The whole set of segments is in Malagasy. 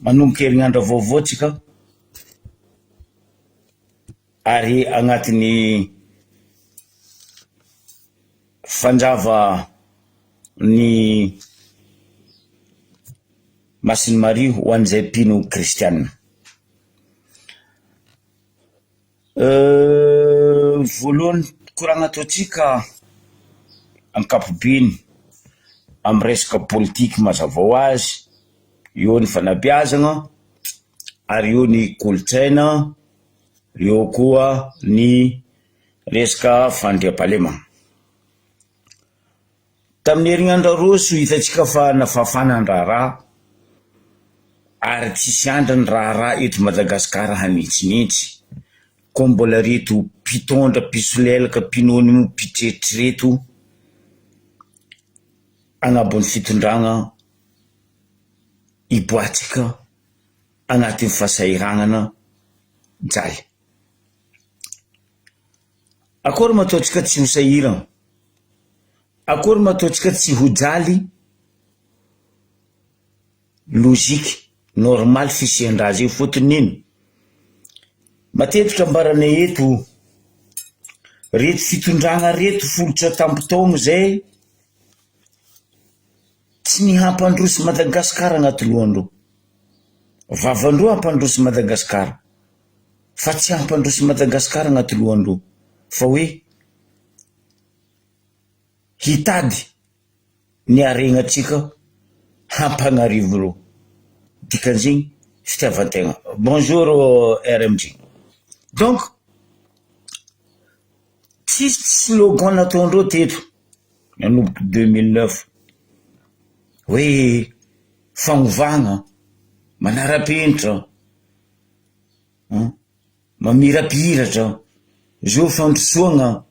manomboka herinandro vaovao tsika ary agnatiny fanjava ny Masiny Maria ho an'izay mpino kristianina. Voalohany koragna ataotsika ankapobeny amin'ny resaka politika mazava ho azy, eo ny fanabeazagna ary eo ny kolotsaina, eo koa ny resaka fandriam-pahalemana. Tamin'ny herinandro roso hitantsika fa nafafana ny raharaha ary tsisy andra ny raharaha eto Madagasikara hanitsinitsy, koa mbola reto mpitondra, mpisolelaka, mpinony, mpitretry reto agnabon'ny fitondragna iboatsika agnatin'ny fahasahiranana jaly. Akory mataotsika tsy ho sahirana? Akory mataotsika tsy ho jaly? Logika, normal fisian-draha zay fotony ino? Matetika ambaranay eto, reto fitondragna reto folotra tampon-taogno zay tsy nihampandroso Madagasikara agnaty lohandreo. Vavandreo hampandroso Madagasikara, fa tsy hampandroso Madagasikara agnaty lohandreo, fa hoe hitady ny aregnatsika hampanarivo reo. Dikan'izegny fitiavan-tegna. Bonjour RMG. Donc tsisy slogan nataondreo teto nanomboky 2009 hoe fagnovagna, manara-penitra, mamirapiratra, zo fandrosoagna,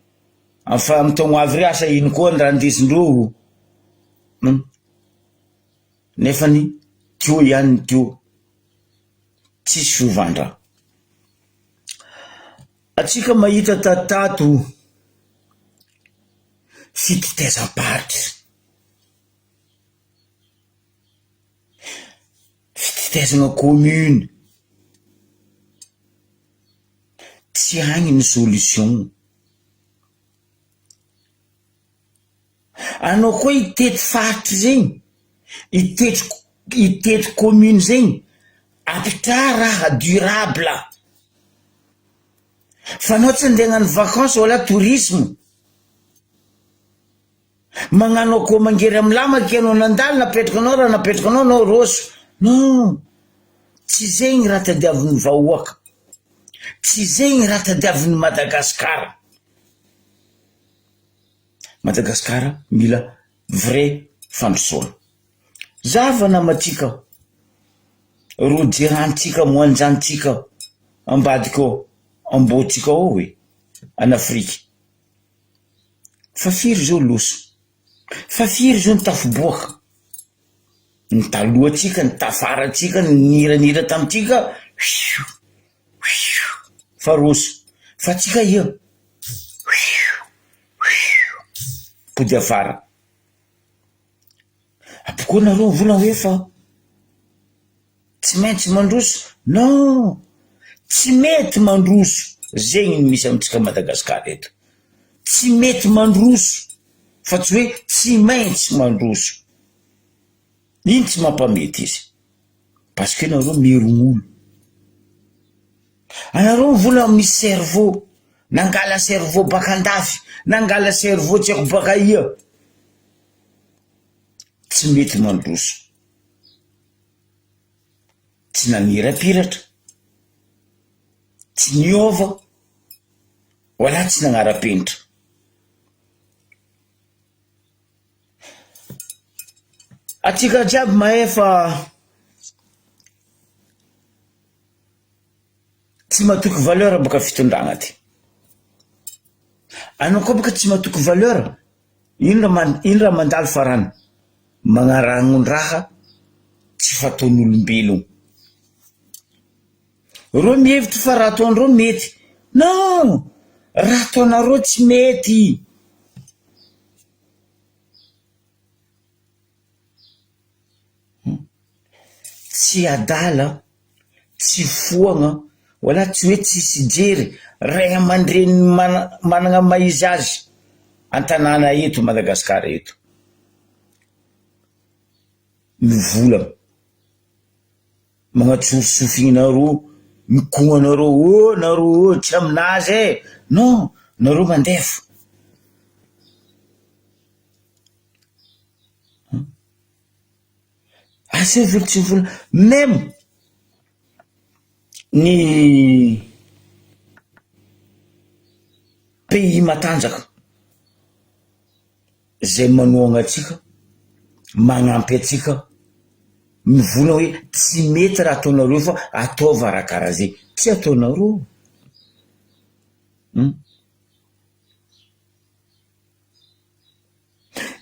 afa amin'ny taogno avy re asa ino koa ny raha ndesindreo. Nefany teo ihany teo, tsisy fiovandra. Atsika mahita tatato fititezam-paritra, fititezagna commune, tsy agny ny solution. Anao koa hitety faritra zegny, hitety commune zegny, apitra raha durable. Fa anao tsy andeha hagnano vacances wala tourisme, magnano akô mangery amin'ny lamaka ianao nandalo, napetrakanao raha napetrakanao anao roso. Non, tsy zegny raha tadiavin'ny vahoaka, tsy zegny raha tadiavin'ny Madagasikara. Madagasikara mila vrai fandrosoana. Zava namatsika, rojerantsika, moanjantsika ambadika ao, ambotsika ao hoe an'Afrika. Fa firy zao loso, fa firy zao ny tafiboaka, ny talohatsika, ny tafaratsika, ny niranira tamitsika, fa roso, fa tsika ia pody afara. Apokoa nareo vola hoe fa tsy maintsy mandroso? Non, tsy mety mandroso. Zegny misy amintsika Madagasikara eto, tsy mety mandroso, fa tsy hoe tsy maintsy mandroso. Ino tsy mampamety izy? Parce que nareo merogn'olo. Anareo vola misy cerveau, nangala cerveau baka andafy, nangala cerveau tsy haiko baka ia. Tsy mety mandroso, tsy nanirapiratra, tsy niova, wala tsy nagnara-penitra. Atsika jiaby mahay fa tsy matoky valeur baka fitondragna ty. Anao koa baka tsy matoky valeur, ino raha mandalo farany? Magnaragnon-draha tsy fataon'olombelogno. Reo mihevitra fa raha ataondreo mety. Non, raha ataonareo tsy mety. tsy adala, tsy foagna, wala tsy hoe tsisy jery, ray aman-dreny managna maizy azy an-tanàna eto Madagasikara eto. Mivolagna, magnatsofotsofinareo, mikognanareo, nareo tsy aminazy non, nareo mandefa. Asa velo tsy vola, même ny pays matanjaka zay manohagna atsika, magnampy atsika, mivolagna hoe tsy mety raha ataonareo fa ataova raha karaha zay, tsy ataonareo.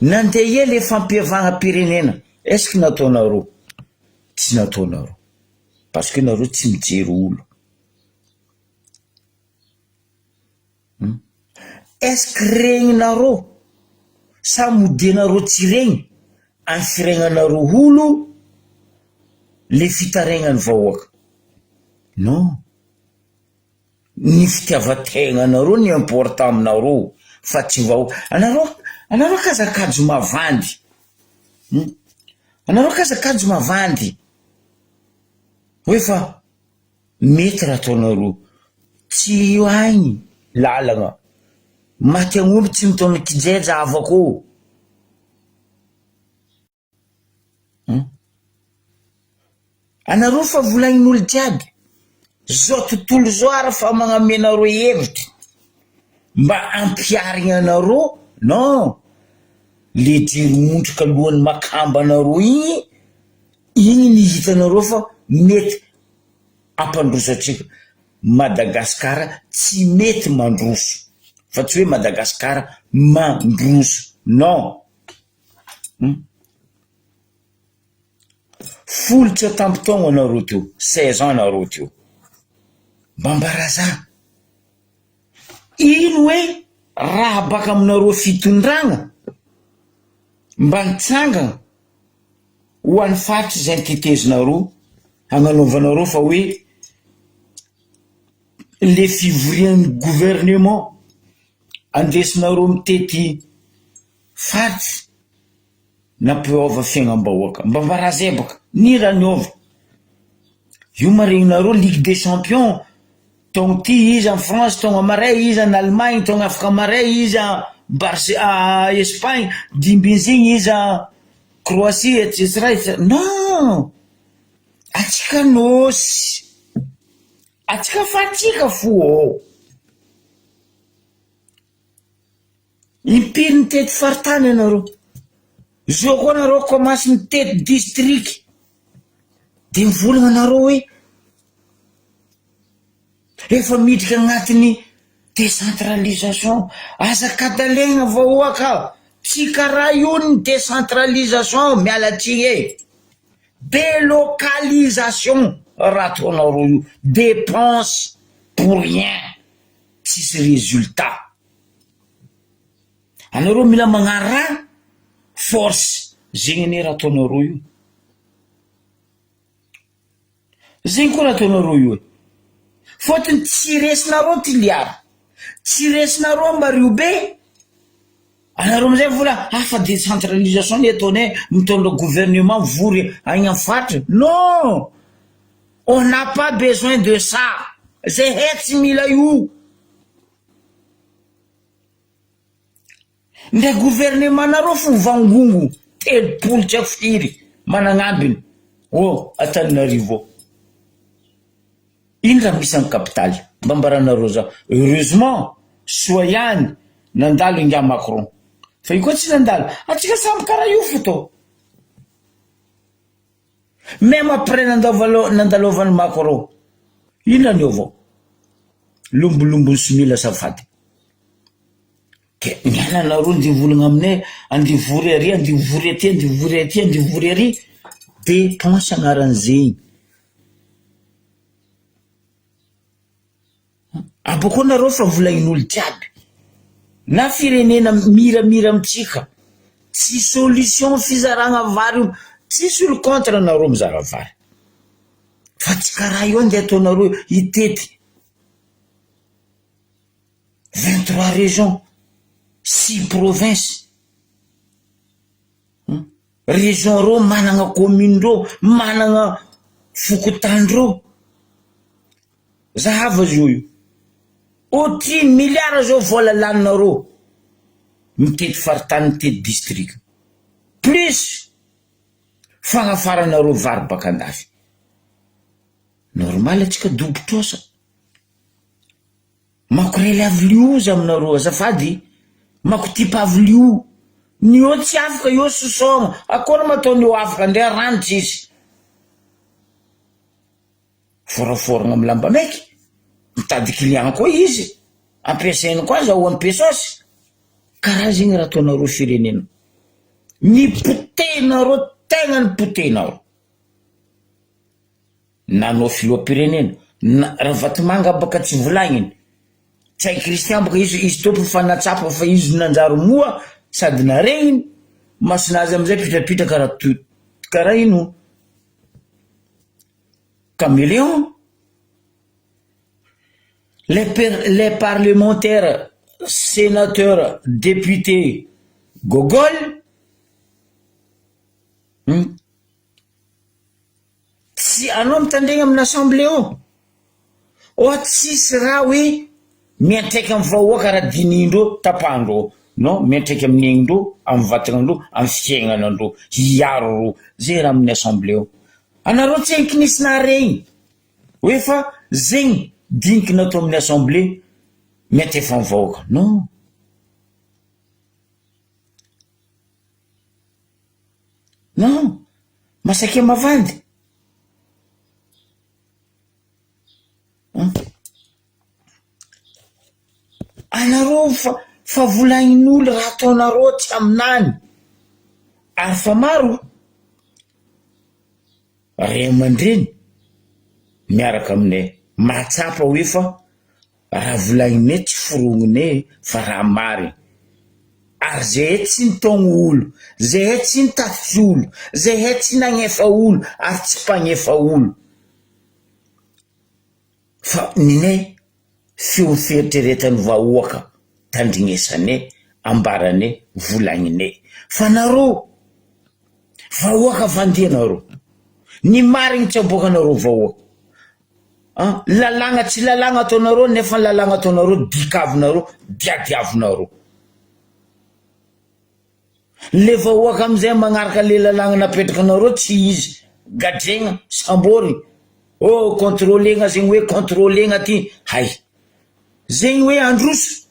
Nandeha le fampiavagna-pirenena, est-ce que nataonareo? Tsy nataonareo, parce que nareo tsy mijery olo. Est-ce que regninareo sa modinareo tsy regny amin'ny firegnanareo olo le fitaregnany vahoaka? Non, ny fitiavategnanareo ny important aminareo fa tsy vahoaka. Anareo kazakajo mavandy, anareo kazakajo mavandy hoe fa mety raha ataonareo, tsy io agny lalagna, maty agn'omby tsy mitona kijeja avako. Anareo fa volagnin'olo jiaby zao tontolo zao ara fa magnamenareo hevitra mba ampiarigna anareo. Non, le jiro montrika lohan'ny makamba anareo igny ny hitanareo fa mety ampandroso atsika. Madagasikara tsy mety mandroso, fa tsy hoe Madagasikara mandroso, non. Folo tsy tampotaogna anareo teo, 16 ans anareo teo, bambaraza ino hoe raha baka aminareo fitondragna mba nitsangana ho an'ny faritry zay nitetezinareo hagnanaovanareo fa hoe le fivorian'ny gouvernement andesinareo mitety faritry nampiova fiaignam-bahoaka. Mbambaraza baka ny raha niova io maregninareo Ligue des Champions, tonga ty izy en France, tonga maray izy en Allemagne, tonga afaka maray izy a Espagne, dimbinzigny izy a Croatie etc. Non, atsika nosy, atsika fatsika fo. Impiry nitety faritany anareo, zao koa nareo komansy mitety district, de mivolagna anareo hoe efa miditra agnatin'ny décentralisation. Azakadalegna vahoaka, tsy karaha io ny décentralisation, mialatsiny délocalisation raha ataonareo io, dépense pour rien, tsisy résultat. Anareo mila magnara force, zegny ane raha ataonareo io, zegny koa raha ataonareo io. Fotony tsy resinareo ty liara, tsy resinareo mbario be, anareo amizay vola fa décentralisation ny ataonay mitondra gouvernement vory agny amin'ny faritra. Non, on n'a pas besoin de ça, zay hetsy mila io. Nde gouvernement nareo fo vangongo telopolo tsy afiry managnambiny Antananarivo. Ino raha misy amin'ny kapitaly mbambaranareo zao. Heureusement soa ihany nandalo inga Macron, fa io koa tsy nandalo, atsika samy karaha io fo to. Même après nandalovany Macron, ino raha niova? Lombolombo simila safady. Ke miananareo ndivolagna aminay andivory ary, andivory aty, andivory aty, andivory ary, dépense agnaran'izegny. Abako nareo fa volagnin'olo jiaby na firenena miramira amitsika, tsy solution fizaragna vary, tsisy olo contre nareo mizara vary. tsy karaha io andeha ataonareo itety 23 régions 6 provinces région reo managna commune reo managna fokotandreo zahava zio io otry milliards zao vola laninareo mitety faritany mitety district plus fagnafaranareo vary baka andafy normal atsika dobotrosa mako rely avlioza aminareo azafady mako tipa avlio ny io tsy afaka io sosoma akory mataony io afaka ndray ranitsy izy foraforagna amy lamba maiky mitady client koa izy ampiasainy koa zaho ampesosy karaha zegny raha ataonareo firenena ny potenareo tegna ny potenareo nanao filoam-pirenena raha vatomanga baka tsy volagniny tsy hay kristian baka izy topo fanatsapa fa izy nanjary moa sady naregniny masinazy amizay pitrapitra karaha ino caméléon les parlementaires sénateurs députés gogol tsy anao mitandregna amin'ny assemblée ao tsisy raha hoe miantraika amin'ny vahoaka raha dinindreo tapandreo non miantraika amin'ny aignindreo amin'ny vatanandreo amin'ny fiaignanandreo hiaro ro zay raha amin'ny assemblée ao anareo tsy ankinisina regny hoe fa zegny diniky natao amin'ny assemblée miantefa amin'ny vahoaka non non masake mavandy anareo fa volagnin'olo raha ataonareo tsy aminany ary fa maro ray aman-dreny miaraka aminay mahatsapa hoe fa raha volagninay tsy forononay fa raha mary ary zay tsy nitogno olo zay tsy nitatitsy olo zay tsy nagnefa olo ary tsy mpagnefa olo fa ninay feo fieritreretany vahoaka tandrignesanay ambaranay volagninay fa nareo vahoaka vandianareo ny marigny tsy aboakanareo vahoaka lalagna tsy lalagna ataonareo nefa lalagna ataonareo dikavinareo diadiavinareo le vahoaka amizay magnaraka le lalagna napetrakanareo tsy izy gadregna sambory contrôlegna zegny hoe contrôlegna ty hay zegny hoe androso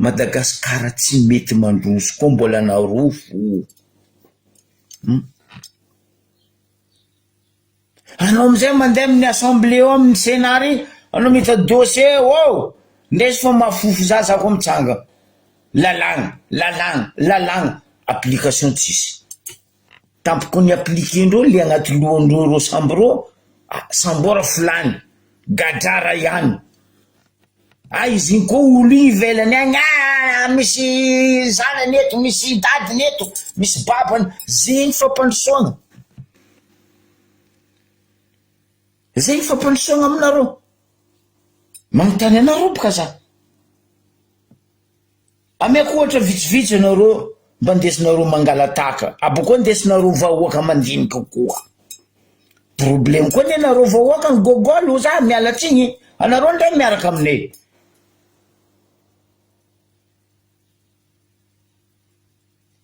Madagasikara tsy mety mandroso koa mbola narofo anao amizay mandeha amin'ny assemblée ao amin'ny sénat anao mita dossier ndesy fa mafofo zazako amitsanga lalagna application tsisy tampoko ny appliquendreo le agnaty lohandreo sambora fulany gadrara ihany izy iny koa olo ivelany agny misy zanany eto misy dadiny eto misy babany zegny fampandrosoagna zegny fampandrosoagna aminareo magnontany anareo boka za ameko ohatra vitsivitsy anareo mba ndesinareo mangalataka aboko ndesinareo vahoaka mandinika koa problème koa nenareo vahoaka ny gogolo za mialatsiny anareo ndray miaraka aminay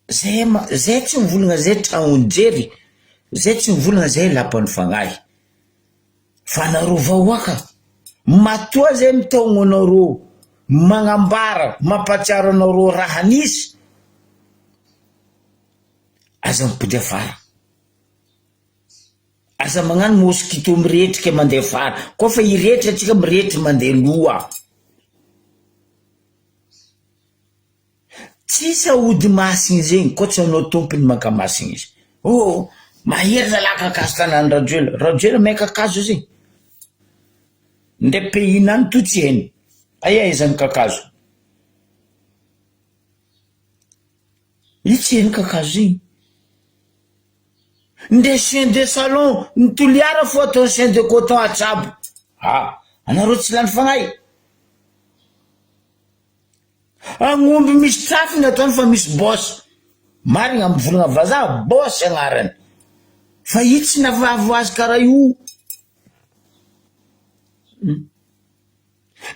zay tsy mivolagna zay tragnonjery zay tsy mivolagna zay lapany fagnahy fa anareo vahoaka matoa zay mitogno anareo magnambara mampatsiaro anareo raha nisy aza mipody afara aza magnano moskito miretrika mandeha afara koa fa iretra atsika miretry mandeha loha tsisy aody masiny zegny koa tsy anao tompony makamasiny izy mahery zalaka kakazo tanany rajoela mahay kakazo zegny ndre pays nany to tsy hainy aia izany kakazo io tsy hainy kakazo igny nde chien de salon nitoliara fo atao chien de coton atsabo. Anareo tsy lany fagnay. Agnomby misy trafiny ataony fa misy boss. Marigna amin'ny volagna vazaha boss agnarany. Fa io tsy navavo azy karaha io.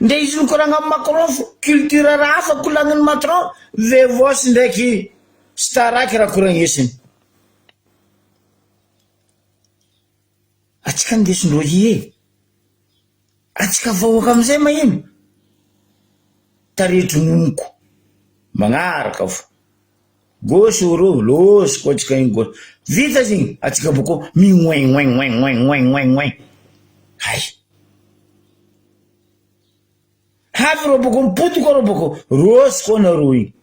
Nde izy nikoragna amin'ny Macron culture raha hafa kolagniny Macron Vevos ndraiky Staraky raha koragnesiny. Atsika ndesindreo ie. Atsika vahoaka amizay mahino. Taretry monoko magnaraka fo. Gauche oro losy ko atsika iny gauche. Vita zigny atsika boko mi-ngoing. Hay. Havy ro boko mipody ko ro boko rosy ko nareo igny.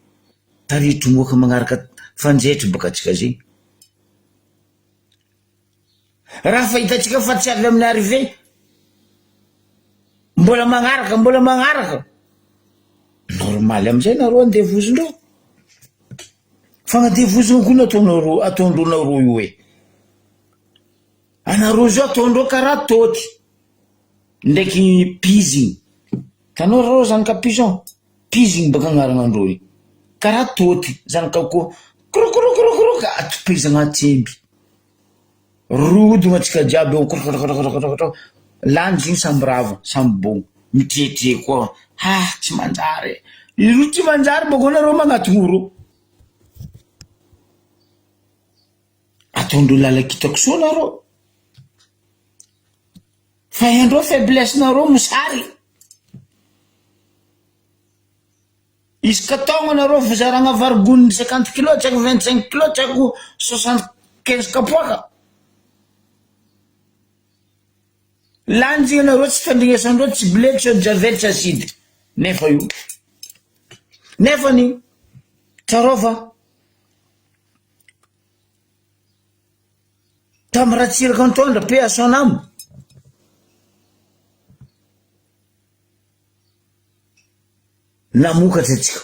Taretry moka magnaraka fanjetry baka atsika zigny. Raha fahitatsika fa tsy avy amin'ny arrivé. Mbola magnaraka. Normal amizay nareo andevozindreo. Fagnadevoziny koa ataondreo nareo io e. Anareo zao ataondreo karaha toty ndraiky pizigny. Tanao reo zanaka pigeon. Pizigny baka agnaranandreo io. Karaha toty zanaka ko krokrokrokroka atopizagna atsemby. Rodogna atsika jiaby eo krokrokrokrokrokro. Lany zigny samby rava, samby bogno. Mitretre koa. Tsy manjary. Io tsy manjary boko nareo magnatogno. Ataondreo lalakitako soa nareo. Fa haindreo faiblesse nareo mosary. Izy ka taogna nareo fizaragna varigony 50 kilo, tsaky 25 kilo, tsaky 75 kapoaka. Lany zigny nareo tsy fandrinesandreo tsy blé tsy javel tsy acide. Nefa io. Nefany tsarova. Tamy ratsiraka antondra pe asonamo. Namokatra atsika.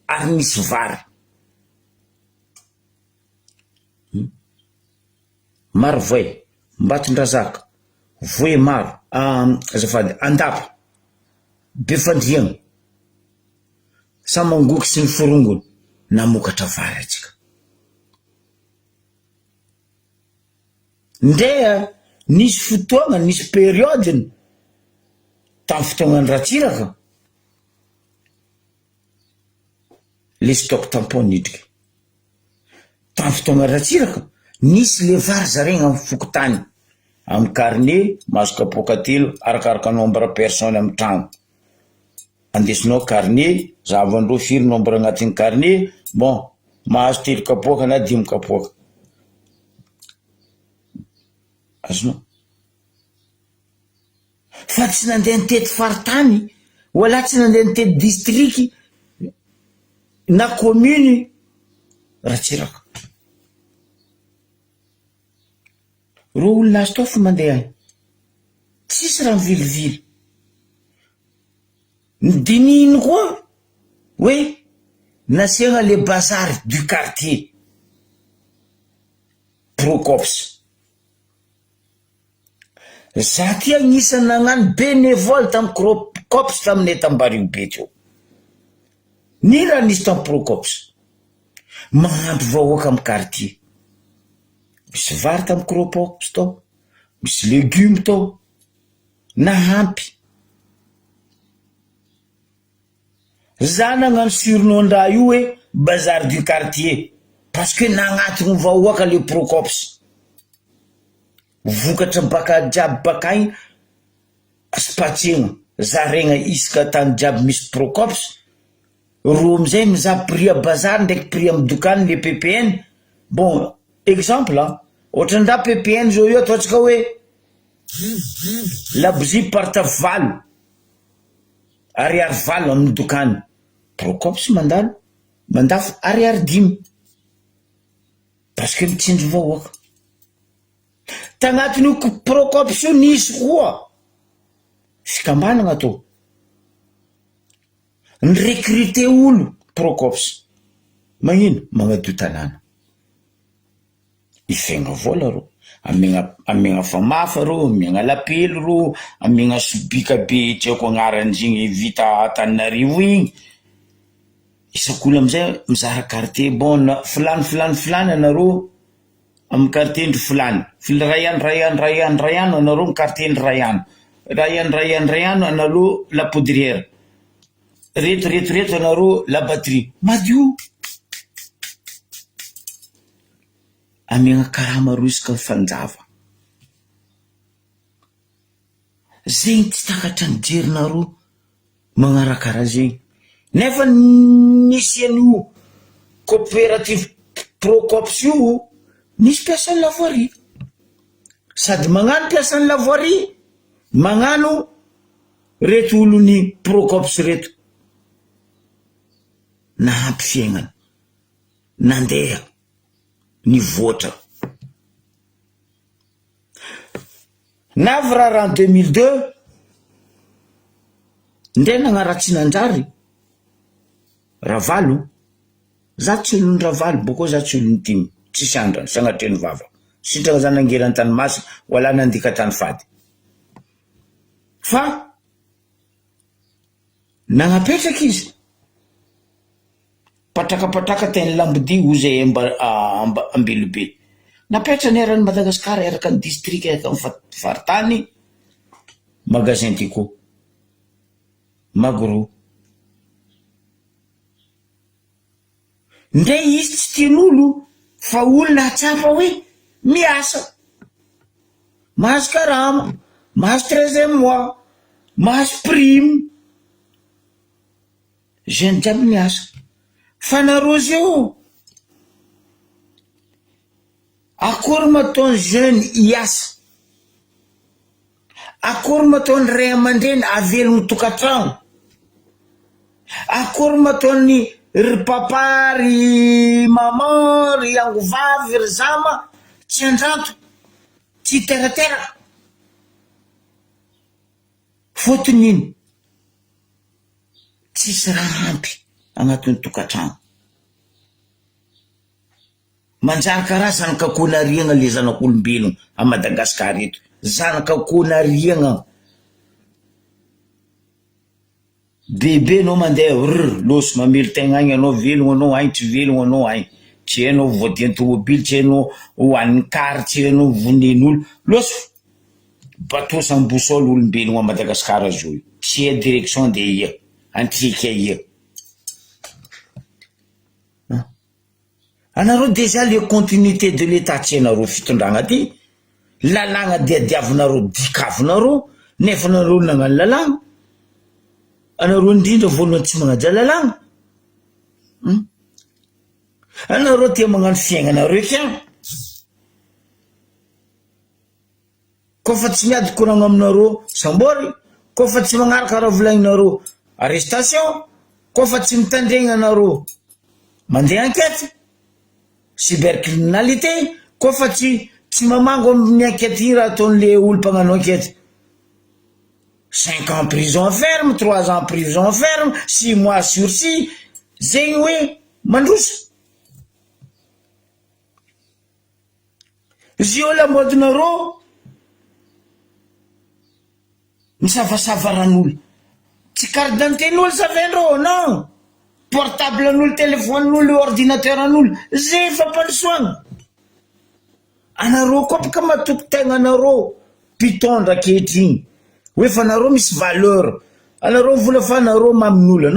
Ary misy vary. Maro voe. Mbatondrazaka. Voe maro. Azafady. Andapa. Befandriagna. Samangoky sy ny forongony. Namokatra vary atsika. Ndrea nisy fotoagna, nisy périodeny tamy fotoagnany ratsiraka. Le stock tampon nidriky. Tamy fotoagnany ratsiraka nisy le vary zaregna amin'ny fokotany. Amin'ny carnet mahazo kapoaka telo arakaraka nombre personne amin'ny tragno. Andesinao carnet, zavandreo firy nombre agnatin'ny carnet, bon, mahazo telo kapoaka na 5 kapoaka. Azonao. Fa tsy nandeha nitety faritany, wala tsy nandeha nitety district na commune ratsiraka. Ro olona azo tao fo mandeha agny. Tsisy raha mivilivily. Dininy koa hoe nasiagna le bazar du quartier. Procops. Za ty agnisan'ny nagnano bénévole tamy Procops tamin'ny etam-Barigo be teo. Ny raha nisy tamy Procops. Magnampy vahoaka amy quartier. Misy vary tamy Procops tao. Misy légumes tao. Nahampy. Za nagnano surnom-ndraha io hoe bazar du quartier. Parce que nagnatony vahoaka le Procops. Vokatra baka jiaby baka igny spatsegna zaregna isaka tany jiaby misy Procops. Ro amizay mizaha prix a bazar ndraiky prix amy dokany le PPN. Bon, exemple, ohatrandraha PPN zao io ataotsika hoe labousie parte valo, ariary valo amin'ny dokany. Procops mandafo ariary 5. Parce que mitsinjo vahoaka. Tagnatin'io Procops io nisy koa fikambanagna to. Nirecruter olo Procops. Magnino? Magnadio tanàna. ifegna vola ro, amiagna famafa ro, amiagna lapely ro, amiagna sobika be tiako agnaran'zigny vita Antananarivo igny. Isak'olo amizay mizara quartier bon na fulany anareo amin'ny quartier ndry fulany, rayano anareo amin'ny quartier ndry rayano anareo la poudrière, reto anareo la batterie. Madio amiagna karama ro isaka fanjava zegny tsy takatra ny jerinareo magnarakara zegny. Nefa nisy an'io coopérative Procops io nisy piasan'ny lavoaria, sady magnano piasan'ny lavoaria, magnano reto olony Procops reto, nahampy fiaignana, nandeha nivoatra. Navy raha en 2002 ndre nagnaratsy nanjary Ravalo, za tsy olony Ravalo, boko za tsy olony Timy, tsisy andrany, sagnatren'ny vava, sitraka za nangerany tany masina, wala nandika tany fady. Fa nagnapetraky izy, patraka teny Lambody ozy Ambelobely, napetra ny eran'ny Madagasikara eraka ny district eraka ny faritany, magasin Tico, Magoro. Ndre izy tsy tian'olo fa olona hatsapa hoe miasa, mahazo karama, mahazo 13e mois, mahazo prime, jeune jiaby miasa. Fa nareo zio akory mataony jeune hiasa, akory mataony ray aman-dreny avelogny tokantrano, akory mataony ry papa ry maman ry angovavy ry zama tsy andrato, tsy terateraka. Fotony iny tsisy raha ampy agnatin'ny tokantrano. Manjary karaha zanak'akoho nariagna le zanak'olombelogno a Madagasikara eto, zanak'akoho nariagna. Bebe anao mandeha losy mamelo tegna agny anao, velogno anao agny, tsy velogno anao agny, tsy hainao voadia tomobily, tsy hainao hoan'ny kary, tsy hainao vonen'olo, losy bateau sans boussole olombelogno a Madagasikara zao io, tsy hay direction de ia, antrika ia. Anareo déjà le continuité de l'état tsy hainareo fitondragna ty, lalagna diadiavinareo dikavinareo, nefa nareo nagnano lalagna. Anareo indrindra voalohany tsy magnaja lalagna, anareo tia magnano fiaignanareo kiagny. Kofa tsy miady koragna aminareo sambory, kofa tsy magnaraka raha volagninareo arrestation, kofa tsy mitandregna anareo mandeha enquête, cybercriminalité, kofa tsy mamango amin'ny enquête io raha ataon'le olo mpagnano enquête. 5 ans prison ferme, 3 ans prison ferme, 6 mois sursis, zegny hoe mandrosa. Zio lamodinareo misavasava ran'olo, tsy carte d'identité n'olo savendreo, non, portable n'olo, téléphone n'olo, ordinateur n'olo, zay fampandrosoagna. Anareo koa baka matoky tegna anareo mpitondra ankehitriny, hoe fa anareo misy valeur, anareo vola fa anareo mamin'olo,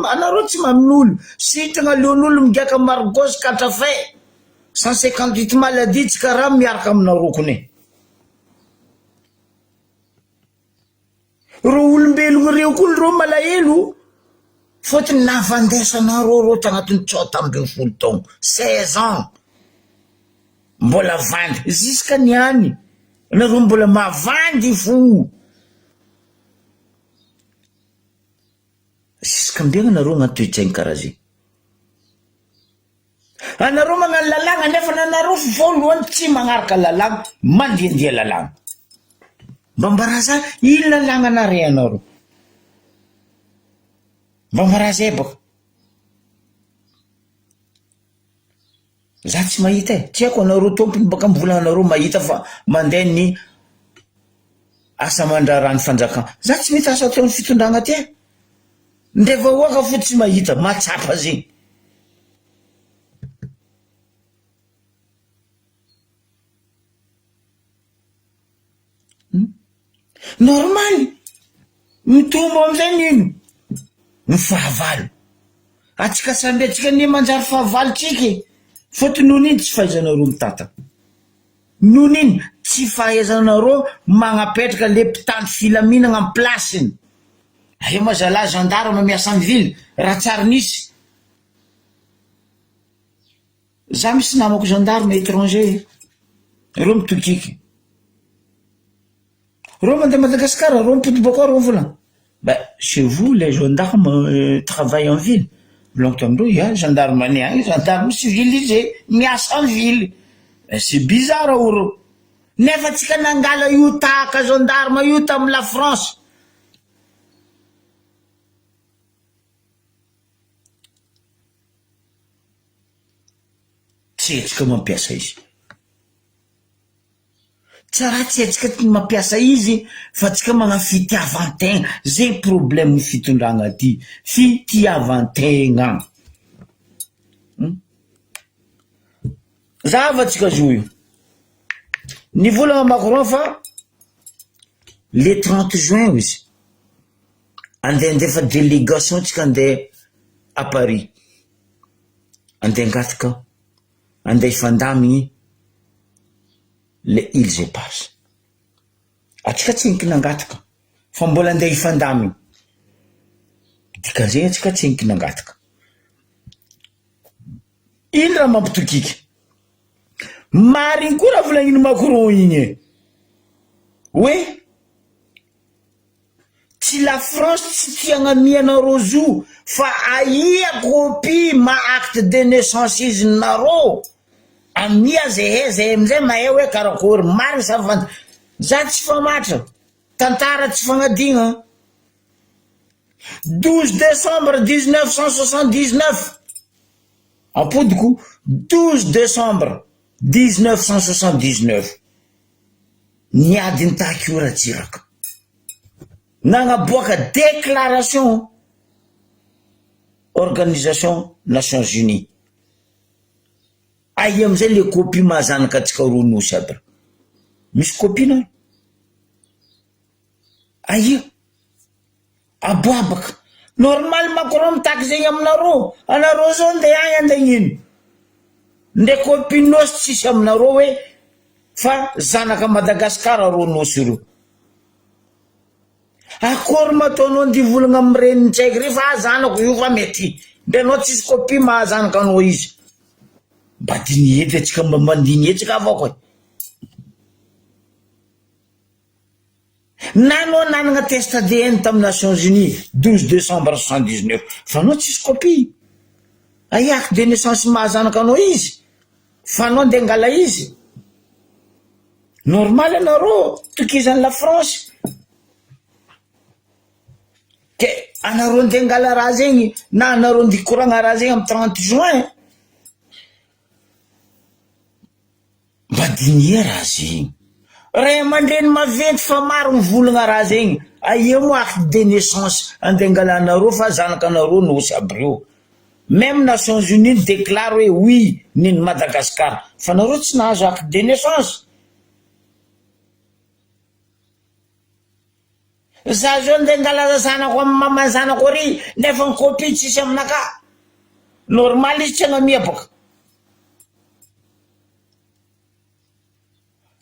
anareo tsy mamin'olo, sitragna leon'olo migaka margosy 4 fay, 158 maladie tsy karaha miaraka aminareo kone. Ro olombelogno reo koa reo malahelo, fotony navandesanareo reo tagnatin'ny 17 taogno, 16 ans, mbola vandy jusqu'à niany, anareo mbola mavandy fo. Siskambegna anareo agnaty-toetraigny karaha zegny. Anareo magnano lalagna nefa nanareo voalohany tsy magnaraka lalagna, mandiandia lalagna. Mbambaraza ino lalagna nare anareo? Mbambaraza baka. za tsy mahita tsy haiko anareo tompony baka mivolananareo mahita fa mandeha ny asa mandrarany fanjakana za tsy mety asa teo ny fitondragna ty ndrefa oaka fo tsy mahita matsapa zegny normaly mitombo am'izay nino ny fahavalo atsika samby atsika ny manjary fahavalo tsiky fotony noho niny tsy fahaizanareo mitata noho niny tsy fahaizanareo magnapetraka le mpitandro filaminana amin'ny plasiny aio ma zalahy gendarme miasa amin'ny ville raha tsara nisy za misy namako gendarme étranger reo mitokiky reo mandeha Madagascar reo mipody boko reo volagna chez vous les gendarmes travaillent en ville volagno amindreo ya gendarme any agny gendarme civilisé miasa en ville c'est bizarre oro nefa tsika nangala io tahaka gendarme io tamy la France tsy etsika mampiasa izy tsara tsy etsika ty mampiasa izy fa tsika magna fitiavan-tegna zay problème ny fitondragna ty fitiavan-tegna zavatsika zo io ny volagna Macron fa le 30 juin izy andeha délégation tsika andeha à Paris andeha angataka andeha ifandamigny le îles éparses atsika tsy enkina angataka fa mbola andeha ifandamigny dikan'izay atsika tsy enkina angataka ino raha mampitokiky mariny koa raha volagniny Macron igny hoe tsy la France tsy tia agnamianareo zo fa aia copie ma acte de naissance izy nareo amia zay amizay mahay hoe karakory mariny savant za tsy famatra tantara tsy fagnadigna 12 décembre 1979 apodiko 12 décembre 1979 niadiny takio ratsiraka nagnaboaka déclaration organisation Nations Unies aia amizay le copie mahazanaka atsika roa nosy aby misy copie na aia aboabaka normal Macron mitaky zegny aminareo anareo zao andeha agny andegnino nde copie nosy tsisy aminareo hoe fa zanaka Madagascar ro nosy ro akory mataonao ndivolagna amin'ny reniny tsaiky ry fa zanako io fa mety nde anao tsisy copie mahazanaka anao izy mba diny hety atsika mba mandiny etsika avao nanao nanagna test ADN tamy Nations Unies 12 décembre 79 fa anao tsisy copie aiaky de naissance mahazanaka anao izy fa anao nde ngala izy normal anareo tokizany la France ke anareo nde ngala raha zegny na anareo ndikoragna raha zegny amy 30 juin mba dinie raha zegny ray aman-dreny maventy fa maro mivolagna raha zegny aia mo acte de naissance andeha angalanareo fa zanaka anareo nosy aby reo même Nations Unies déclare hoe oui niny Madagascar fa nareo tsy nahazo acte de naissance za zao nde ngala zanako amy mama zanako ary nefa ny copie tsisy aminaka normal izy tsy agnamia baka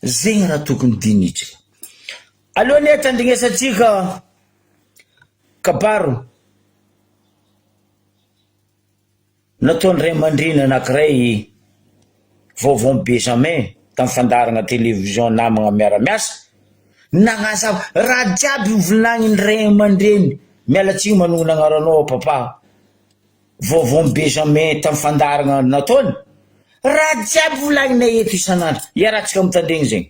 zegny raha tokony dinitsika alohan'ny tandrignesatsika kabaro nataony ray aman-dreny anankiray vaovao Benjamin tamy fandaragna télévision namagna miaramiasa nagnasa raha jiaby volagniny ray aman-dreny mialatsiny manogna agnaranao papa vaovao Benjamin tamy fandaragna nataony raha jiaby volagnina eto isanandro iarahantsika mitandregny zegny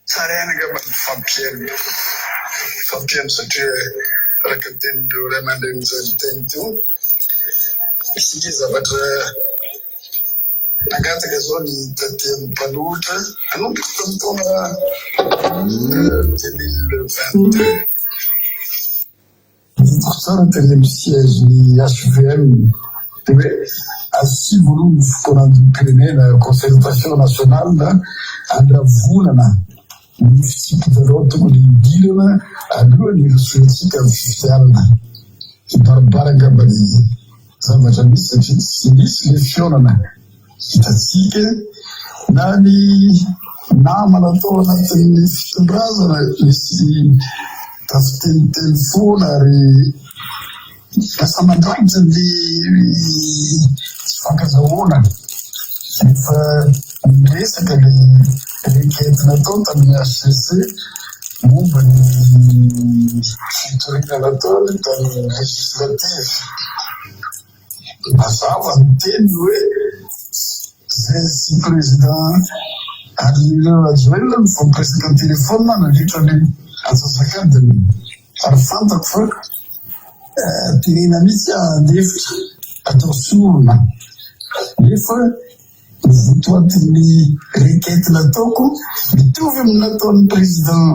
tsara ihany mba fampiano satria raka tenindreo ray aman-dreny zany teny teo misy zavatra Nagata che sono in paluta, non tanto 2020. Ça, le siège du HVM, si vous prenez la concertation nationale, andra volana mifitipitarao di dilana alohan'ny resolitsika fifidianana ibarabaraka ambany zavatra misy satria tsy misy le fionana hitatsika na ny namana atao anatin'ny fitondrazana misy tafiteniteny foana ary lasa mandrangitra le tsy fankazahoana efa miresaka le enquête natao tamin'ny HCC momba ny fitorina nataony tamin'ny législative mazava ny teny hoe zay sy président Adrien Rajoelina mifampirasaka ny telefôna nandritra ny atsasakadiny ary fantako fa tenena mihitsy andefitra atao sorona nefa votoatin'ny requête nataoko mitovy amin'ny nataon'ny président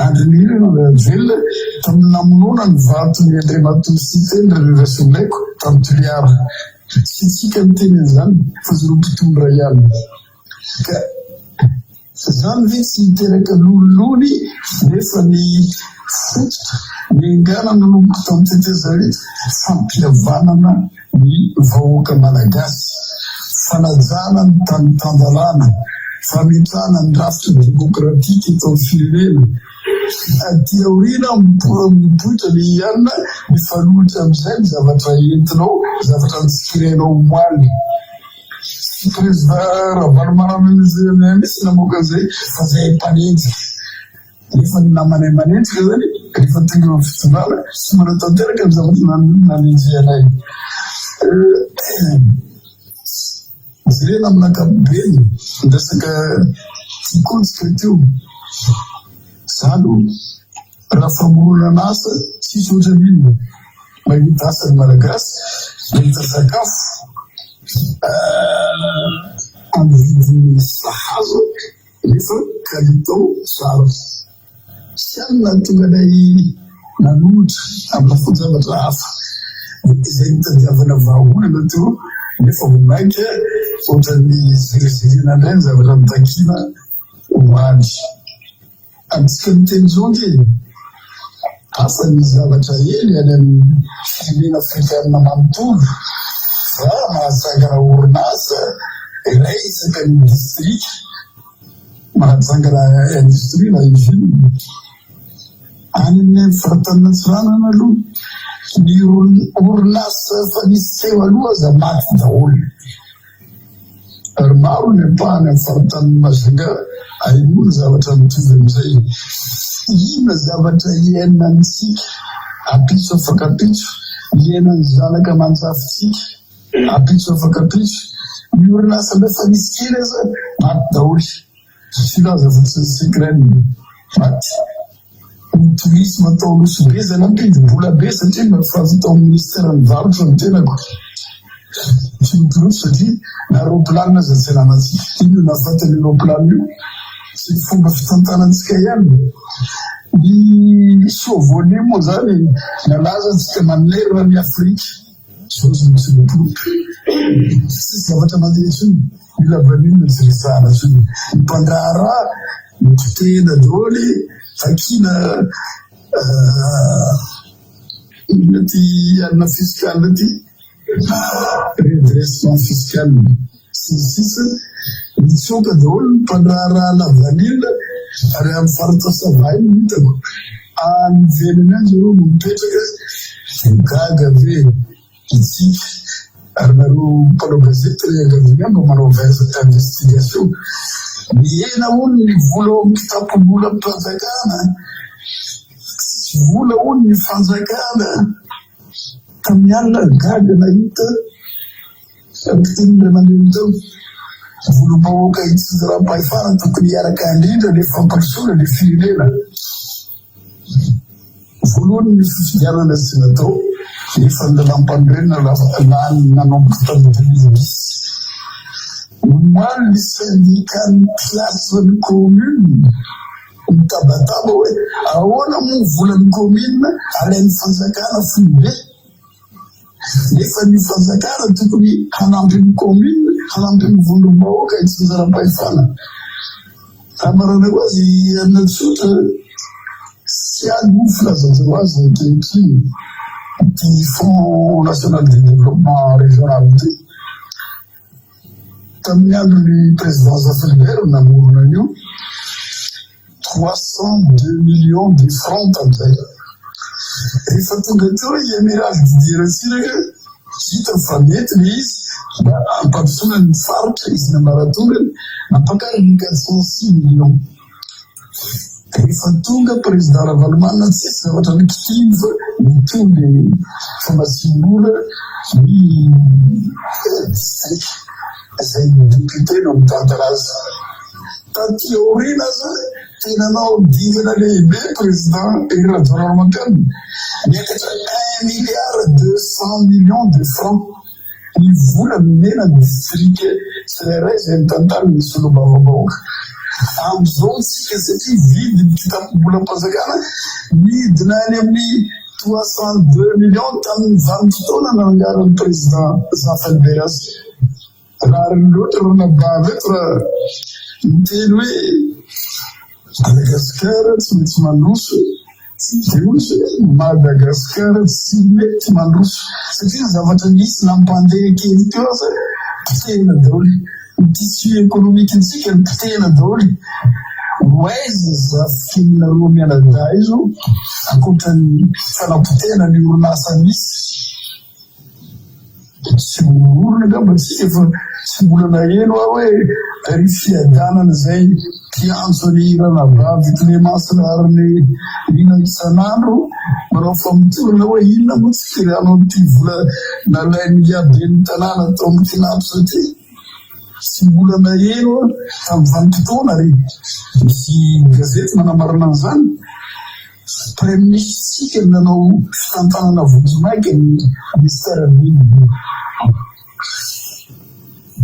Adrien Rajoelina tamin'ny namonoana ny vatony Andriamatoa ny reversemeko tamin'ny Toliara tsy tsika ny teny izany fa zero mpitombo ray ihany ka zany ve tsy hiteraka lolony nefa ny fototra miangana nanomboka tamin'ny tetezarety fampiavanana ny vahoaka malagasy fanajana ny tany-tandalana fametrahana ny rafitra demokratika eto amin'ny firenena aty aoriana mipoitra ny ianina mifanohitra amin'izay ny zavatra entinao zavatra nitsikirainao moaly sy président Ravalomanana misy namoaka an'izay fa zay mpanenjika nefa ny namanay manenjika zany rehefa tonga amin'ny fitondrana sy manatanteraka ny zavatra nanenjeanay zirena amin'ny ankapobeny miresaka tikontsika teo zano raha famorona asa tsisy ohatra n'inona mahita asany malagasy mahita sakafo amin'ny vidiny sahazo nefa kalitao tsara sy anona tonga anay nanohitra amina fonjavatra hafa izay mitadiavana vahaolana teo nefa vomaika ohatran'ny zirezirena indray ny zavatra mitakina hoany antsika miteny zongy hafa ny zavatra ely any amin'ny firenena afrikanina manontolo fa mahasangana orinasa iray isaka ny distrika mahasangana industrie na usine any amin'ny faratanina tsiranana aloha ny orinasa fa nisy teo aloha za maty daholo ary maro ny ampahany amin'ny faratan'ny Majunga ahinoana zavatra mitovy amin'izay inona zavatra iaina antsika apitso afaka apitso iainany zanaka manjafitsika apitso afaka apitso ny orinasa nefa nisy kely aza maty daholo filaza fotsiny sikrany maty ny tourisme atao loso be zany ampidi-bola be satria mahafazo tao amin'ny ministère ny varotra ny tenako fiodoroto satria na roplanina za tsy ananatsika ino nafatany roplanina io sy fomba fitantanantsika ihany ny sovone moa zany nalaza antsika manerina ny Afrika zozy misy lopolopo tsy zavatra mandeha tsony mila vanina tsy resahana tsony ny mpandrara mitotena daholo fakina inona ty anina fiskale ty redressement fiscal sy ny sisa mitsoka daholo ny mpandrara lavanila ary amin'ny faritra savay hitako any velany any zareo no mipetraka gaga ve itsika ary nareo mpanao gazety reagaviny mba manao investigation miena ony ny vola ao amin'ny kitapobola mpanjakana tsy vola ony ny fanjakana tamin'ny alina gaga nahita amitenindray mandrainy tao volom-bahoaka itsy raha-pahefana tokony hiaraka indrindra le fampasoana le firenena voalohany ny fifidianana tsy natao nefa ny lalam-panorenina nanomboka tamin'ny 2010 Moi, les syndicats de classe de commune, mtabataba we aona muvula mkomini alenfanzakana funde nefa nifanzakana tukuni hanambe mkomini hanambe mvundu maoka itinzara paifana amarana kwazi yanatsuta siagufla zazawaza kinti du Fonds national de développement régional caminhando le président Zafilber na Mournanio 302 millions de francs tanzania. E fatto che io mi ralzo di dire ci trafamete lì a persone in farce in maratona ma pagare mica 106 milioni. E fatto che presidente Valmana si è fatto l'attivo di tutte le formazioni di sei député non tantaras tanti orina tena no digna le président et ratoran makan mais 1,2 milliard de francs il voulait mener la district sur les régions tantal sur le bavabo en zone si que c'était vide qui t'a voulu pas gagner ni de l'année 302 millions tam 20 tonnes dans le président Zafal Beras l'autre on a bavetre lui Madagascar Manus Madagascar Manus c'est-à-dire zavatanis nampande qui est na doli tissu économique ici qui est na doli wezi za finna rumia na daizo akutan fanaputena ni urnasa nisi siguro gamba siguro na yeno awe tarifia dana na zai kiansolira na bavi tune masarne ina isanano marofamtu na we ina mutsikira no tivula na leni ya dentana na tomtina absoluti siguro na yeno tamvantona ri si gazete na marnazan premisi que não estão na voz que ministério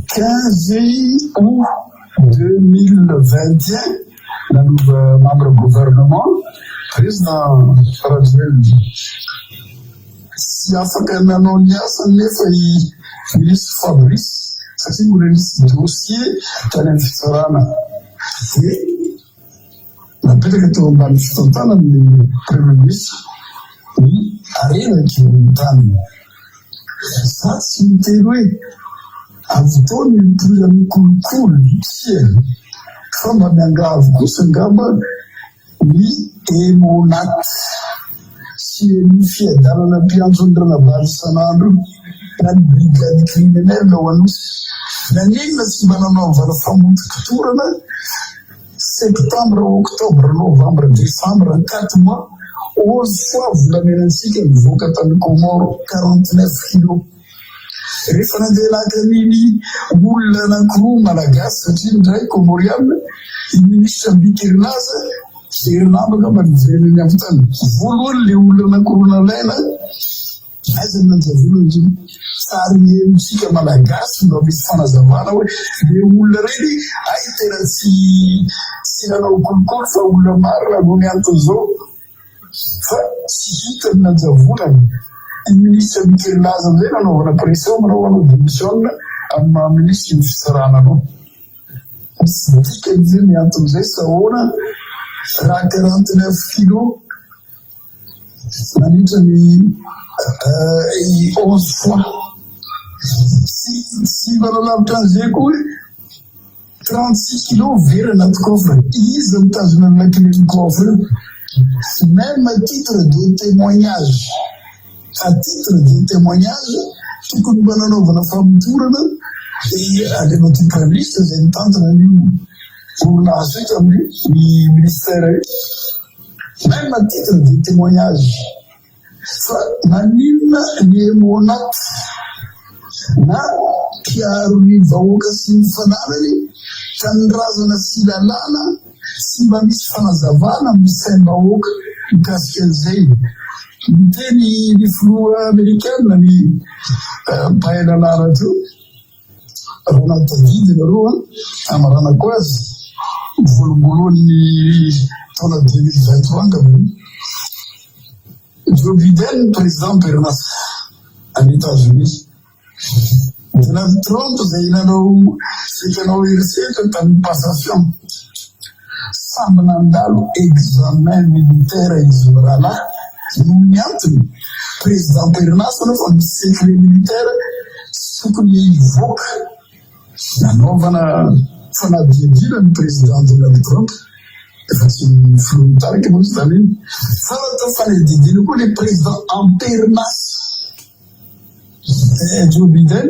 15 août 2021 le nouveau membre du gouvernement président Radzel si Afrique non y a ça ne fait ministre Fabrice ça c'est un dossier tel Fitzarana la peut-être que on va le faire dans le premier ministre oui arrive qui montagne ça c'est théorie avutoni plus cool ciel comme un grave kusengaba oui et monat si une fille dans la pianzo de la balsanado la brigade criminelle de Wanus la ligne si banano va la femme culture septembre, octobre, novembre, décembre, 4 mois, 11 fois, vous l'avez ainsi que vous avez Comore 49 kilos. Référent de la Camille, vous l'avez cru, Malagas, Jindray, Comoriam, il ministre Bikirnas, c'est Irlande comme un vélo Naftan. Vous l'avez cru, Nalena, Sari msika Malagasy no misy fanazavana hoe le olona reny ay tena tsy nanao kolokolo fa olona maro raha antony zao fa tsy hita nanjavonany i ministre Mikerilaza amizay nanaovana pression manao anao démission amin'ny ministre ny fisarana anao tsy dika izay ny antony zay sahoana raha 49 kilos manitra ny 11 fois si valalavitra an'izay koa hoe 36 kilos vera anaty coffre izy mitazona ny lakileny coffre même à titre de témoignage tokony mba nanaovana famotorana aleanao ty premier zay mitantana an'io orinasa eto amin'ny ministère même à titre de témoignage fa maninona ny monat na piaro ny vahoaka sy ny fanarany ka ny razana sy lalàna sy mba misy fanazavana misainy vahoaka mikasika an'izay miteny ny filoha amerikana ny mpahay lalàna teo raha natadidina aloha amaranako azy voalobolohany taona 2023 angamba Joe Biden président permanent any États-Unis. Donald Trump izay nanao sekanao eritseritra tamin'ny passation samby nandalo examen militaire izy rahalahy no miantony président permanent anao fa misy secret militaire tokony hivoaka nanaovana fanadihadihana ny président Donald Trump efa tsy filomitariky moa izy zany fa natao fanadihadihana koa le président en permanence Joe Biden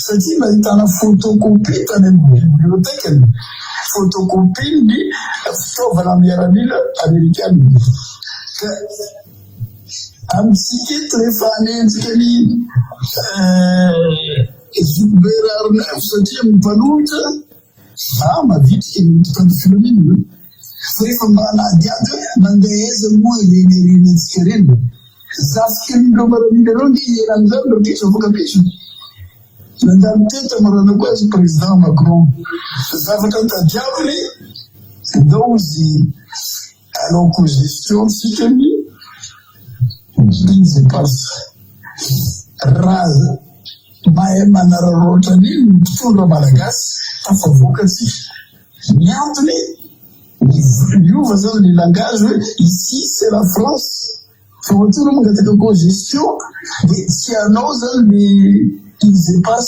satria nahitana photocopie tany amin'ny bibliothèque photocopie ny fitaovana miaramila amerikanina ka amintsika eto rehefa hanenjika ny Gilbert Arnef satria mimpanohitra mavitrika mitondra filaminana fa rehefa manadiady mandeha aiza moa reny antsika reny zafikelindreo maramila reo nge eran'izany reo keso avokapeso nandalo teto amaranako azy président Macron zavatra tadiaviny ndao izy anaoko gestion tsikany izy pas raha mahay manararoatra niny mitondra malagasy tafavoakatsika miantony miova zany le langage hoe ici c'est la France fa ohatry mangataka ko gestion de tsy anao zany le izy pas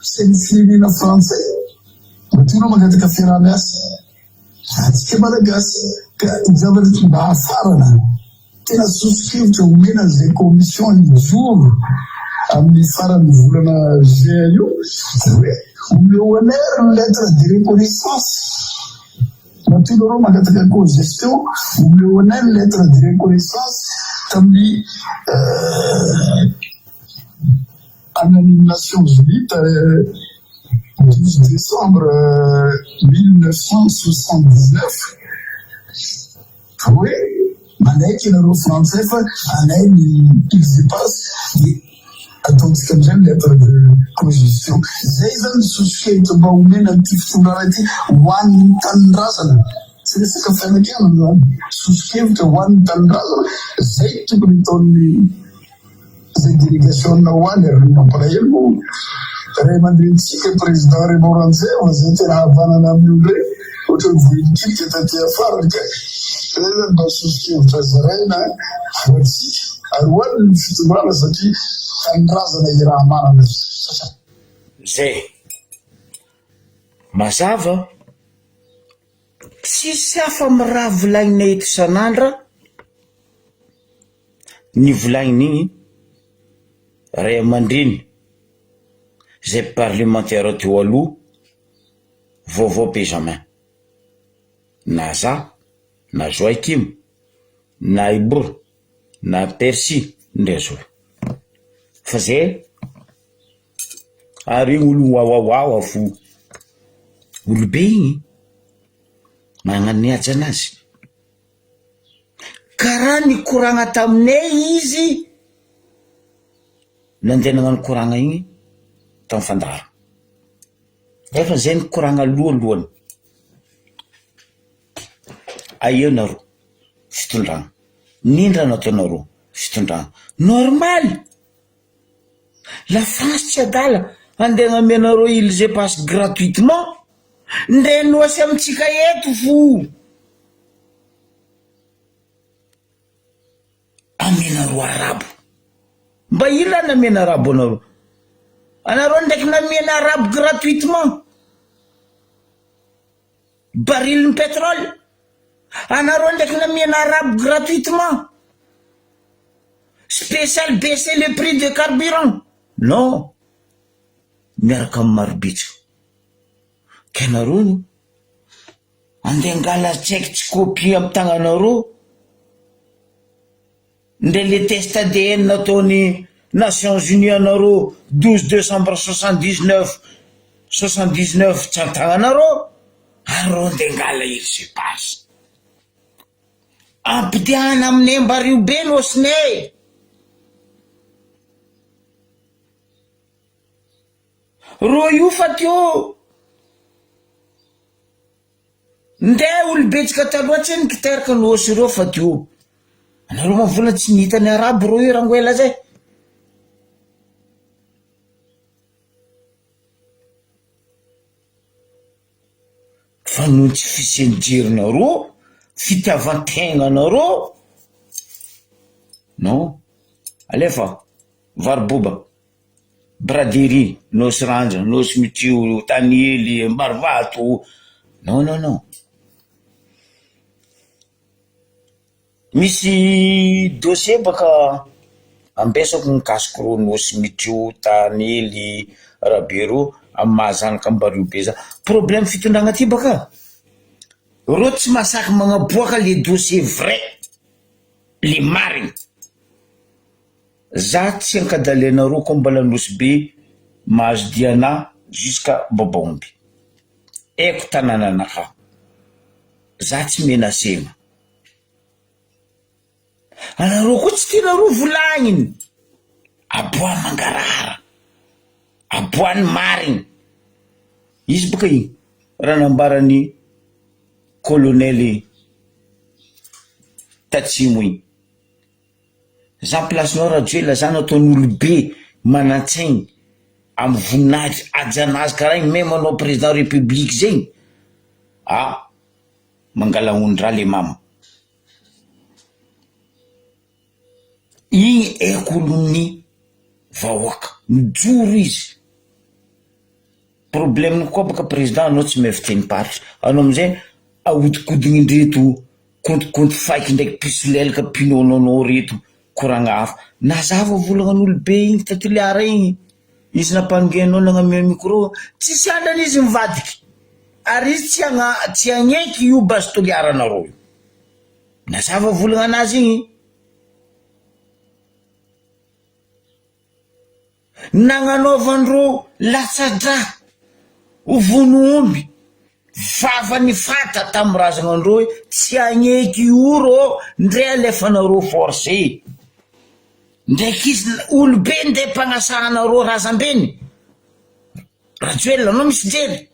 c'est le firenena français ohatry mangataka fiarahamiasa atsika malagasy ka zavatra mba hafarana tena souscrivre omena zay commission ijoro amin'ny farany volana juin io hoe millionnaire lettre de reconnaissance natolo mangataka ko gestion millionnaire lettre de reconnaissance tamin'ny anany Nations Unies 12 décembre 1979 oui manaiky nareo français fa anay ny ils passent ataontsika amizay lettre de congestion zay zany sosikety mba omena ty fitondrana ty hoan'ny tanindrazana tsy resaka fianakana zany sosikevitra hoan'ny tanindrazana zay tokony taon'ny zay délégation hoany ary mampalahelo mo ray mandrentsika président Remoranzay zay tena havanana amin'ny olo ohatra ny vohinikilika taty afara ka zay zany mba sosikevitra zaraina hoatsika ary hoany ny fitondrana satria tanindrazana iraha manana zay mazava tsisy hafa miraha volagnina eto isan'andra ny volagnin'igny ray aman-dreny zay parlementaire teo aloha vaovao Benjamin na za na Joakim na Ibor na Percy ndrezo fa zay ary olo wawawawa fo olobe igny magnano niaja anazy karaha ny koragna taminay izy nandeha nagnano koragna igny tamin'ny fandara efa zay ny koragna lohalohany aeo naro fitondrana nindra nataonaro fitondrana normal la France tsy adala andeha namenareo ilizé passe gratuitement ndrenoasy amitsika eto fo amenareo arabo mba ila namena arabo anareo ndraiky namena arabo gratuitement baril ny pétrole anareo ndraiky namena arabo gratuitement spécial baisser le prix de carburant non miaraka amin'ny marobitsa ka nareo andeha ngala tsaiky tsy copie amin'ny tagnanareo ndre le test ADN nataony Nations Unies anareo 12 décembre 79 tsy an-tagnanareo ary reo andeha ngala izy passe ampidihana aminay mbario be no osinay ro io fa teo ndea olobetsika taloha tsy nikiteraka nosy reo fa teo anareo mavola tsy nihitany arabo ro io rangoela zay fa noho tsy fisenjerinareo fitiavan-tegnanareo non alefa variboba bradery nosy ranja nosy mitio taniely Mbarivato non misy dossier baka ambesako mikasiko ro nosy mitio taniely rabero amy mahazanaka Mbario be za problème fitondragna ty baka ro tsy masaky magnaboaka le dossier vrai le marigny za tsy ankadalenareo ko mbala nosy be mahazo diana jusqu'à Babaomby eko tanànanaka za tsy menasegna anareo koa tsy tianareo volagniny aboa mangarara aboany marigny izy baka igny raha nambarany colonely Tatsimo igny za placenao radio lazana ataon'olo be manantsaigny amy voninahitra ajanazy karaha igny même anao président république zegny mangala ondra le mama igny ekolony vahoaka mijoro izy problème koa baka président anao tsy meviteny paritra anao amizay ahodikodiny indreto kontikonty faiky ndraiky pisolelaka pinonanao reto koragna hafa na zava volagnan' be igny tatuliara igny izy nampangenao nagnamia micro tsisy andrany izy mivadiky ary izy tsy agneky io base toliaranareo na zava volagnanazy igny nagnanaovandreo latsadra ovon'omby vavany fata tamy razagnandreo tsy agneky io ro ndre alefanareo forcé ndraiky izy olobe nde mpagnasahanareo razambeny rajoela anao misy jery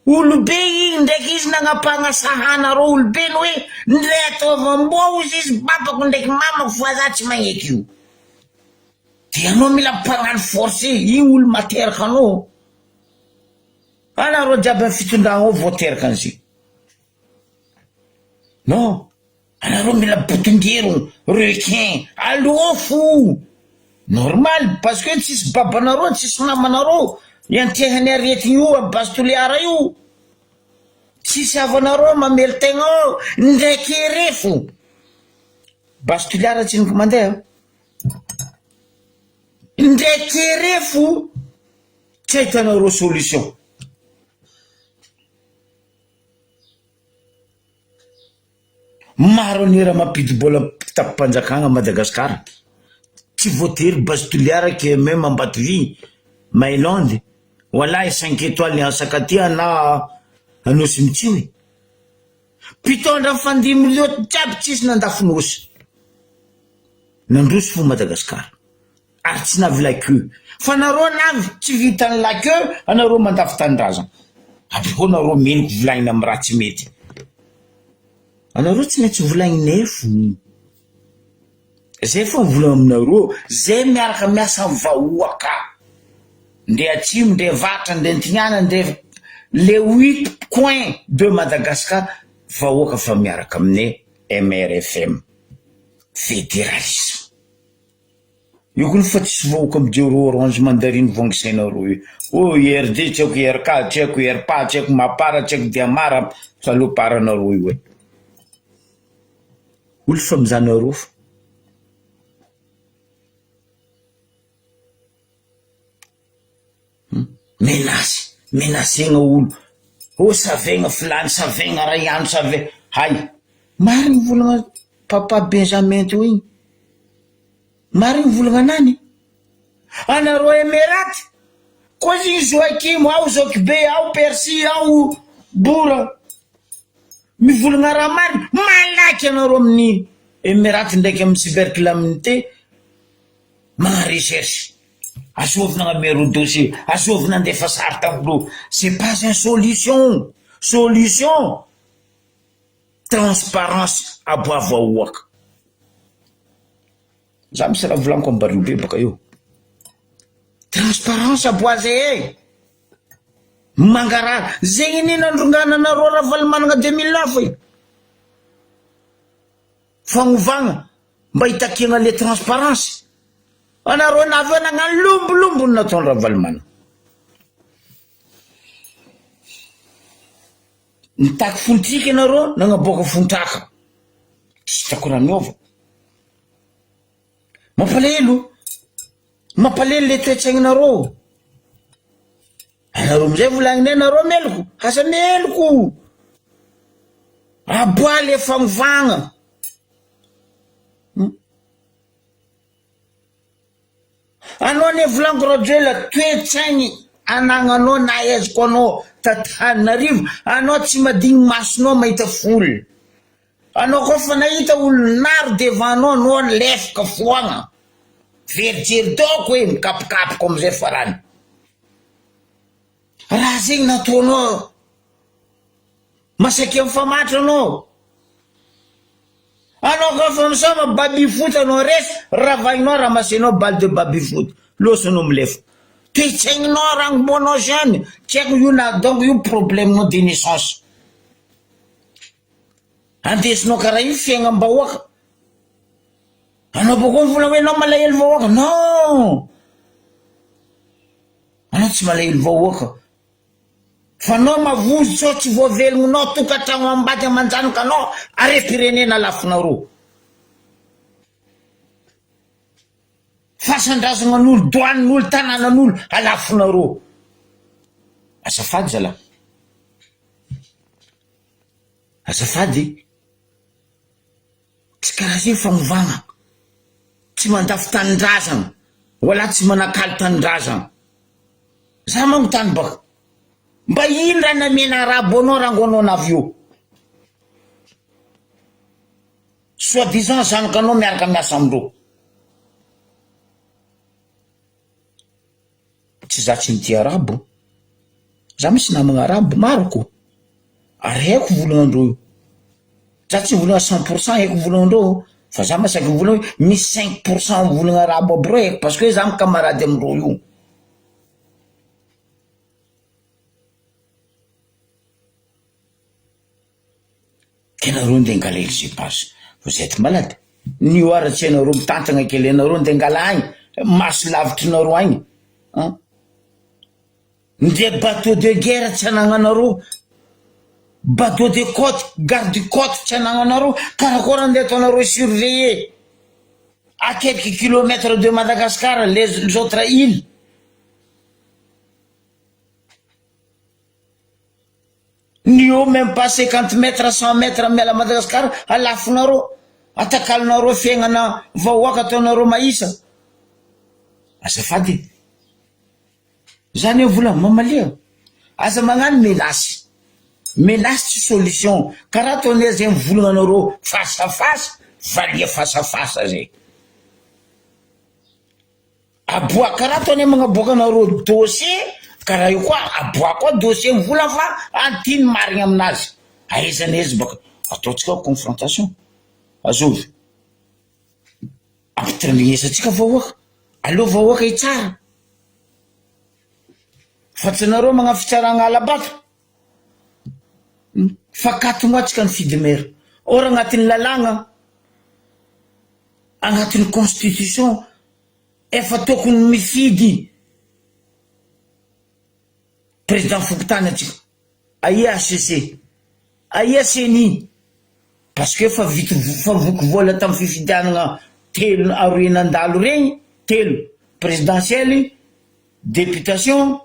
olobe igny ndraiky izy nagnampagnasahanareo olobeny hoe ndre ataovamboa ozy izy babako ndraiky mamako fa za tsy magneky io de anao mila mpagnano forcé igny olo materaka anao anareo jiaby amy fitondragna ao voateraka an'izy non anareo mila botongerogno requin alofo normal parce que tsisy babanareo tsisy mamanareo iantehany aretigny io amy base toliara io tsisy avanareo mamelo tegna ao ndraiky erefo base toliara tsiniko mandeha ndraiky erefo tsy ahitanareo solution maro anera mampidi-bola tapim-panjakagna Madagasikara tsy voatery base toliara ke même Ambatovy Mailande walahi 5 étoiles ansakatia na anosy mitsioe mpitondra fandimy loto jiaby tsisy nandafinosy nandroso fo Madagasikara ary tsy navy lakeu fa nareo navy tsy vitany lakeu anareo mandafy tanindrazana aboko nareo meniko volagnina amy raha tsy mety anareo tsy maintsy volagninefo zay fa mivolagna aminareo zay miaraka miasa amy vahoaka nde atsimo nde vatra nde antignana nde le 8 coin de Madagascar vahoaka fa miaraka aminay MRFM fédéralisme io koa fa tsisy vahoaka amy jero orange mandarine vongisainareo io o IRD tsy haiko IRK tsy haiko IRPA tsy haiko mapara tsy haiko diamara saloparanareo io e olo fa mizanareo fa menasegna olo o savegna filany savegna rayano save hay marigny volagna papa Benjamin to igny marigny volagna nany anareo Emiraty koa zigny Joakim ao Zokbe ao Persi ao Bora mivolagna raha marigny malaky anareo amin'ny Emiraty ndraiky amy cybercalamité magna recherche azovina agnamero dossier, azovina andefa sary tamolo. C'est pas une solution. Solution transparence aboavoahoaka. Za misy raha volaniko ambariobe baka io. Transparence aboazay mangarara zegny nini androngananareo raha valimanana 2009 fagnovagna mba hitakina le transparence. Anareo naveo nagnano lombolombo nataony raha valimana. Nitaky fontriky anareo nagnaboaka fontraka. Tsy hitako raha miova. Mampalelo le toetsaigninareo. Anareo amizay volagninay nareo meloko, asa meloko. Aboa le fagnovagna. Anao ne volaniko radio la toetsaigny anagnanao na aiziko anao Tananarivo, anao tsy madigny masonao mahita folo. Anao koa fa nahita olo naro devant anao lefaka foagna. Verijery daoko hoe mikapokapoko amizay farany. Raha zegny nataonao masaky mifamatra anao. Anao koa fa misoma baby foot anao resy, ravainao ramasenao balle de baby foot. Losanao milefa. Toetsaigninao raha mbonao zany. Tsy haiko io na donc io problème de naissance. Andesinao karaha io fiaignam-bahoaka. Anao boko mivola hoe anao malahelo vahoaka. Non! Anao tsy malahelo vahoaka. Fa anao mavozo sao tsy voavelogninao tokantragno ambady amanjanaka anao are-pirenena lafinareo. Fasandrasanan'olo, dohanin'olo, tanànan'olo alafinareo. Azafady zalahy. Azafady. Tsy karaha zay fagnovagna. Tsy mandafy tanindrazana. Wala tsy manakaly tanindrazana. Za mango tany baka. Mba ino raha namena arabo anao raha angonao navio. Soi-disant zanakanao miaraka miasa amindreo. Tsy za tsy nitia arabo. Za misy namagna arabo maroko. Ary haiko volagnandreo io. Za tsy volagna 100% haiko volagnandreo. Fa za masaky volagna hoe misy 5% volagna arabo aby reo haiko. Parce que za mikamarady amindreo io. Kenareo nde ngala exipage. Vous êtes malade. Nio aratsy anareo mitantagna kely anareo nde ngala agny. Maso lavitry nareo agny. Nde bateau de guerre tsy anagnanareo. Bateau de côte, garde côte tsy anagnanareo. Karakôry nde ataonareo surveiller à quelques kilomètres de Madagascar les autres îles. Nio même pas 50 mètres, 100 mètres amela Madagascar, alafinareo, atakalinareo fiaignana vahoaka ataonareo mahisa. Azafady. Zany hoe vola mamalia. Aza magnano menace. Menace tsy solution. Karaha ataonay zay mivolagna face à face, valia face à face zay. Aboaka karaha ataonay magnaboaka anareo dossier. Karaha io koa aboaka koa dossier mivola fa antiny marigna aminazy. Aizana izy baka ataotsika confrontation. Azovy. Ampitandrignesatsika vahoaka. Aleo vahoaka itsara. Fa tsy nareo magnafitsaragna alabato. Fa katongatsika ny fidimera. Ora agnatin'ny lalagna, agnatin'ny constitution, efa tokony mifidy président Fokontany atsika. Aia ACC, aia CENI. Parce que fa voky vola tamin'ny fifidianana telo aroa enan-dalo regny, telo présidentielle, députation,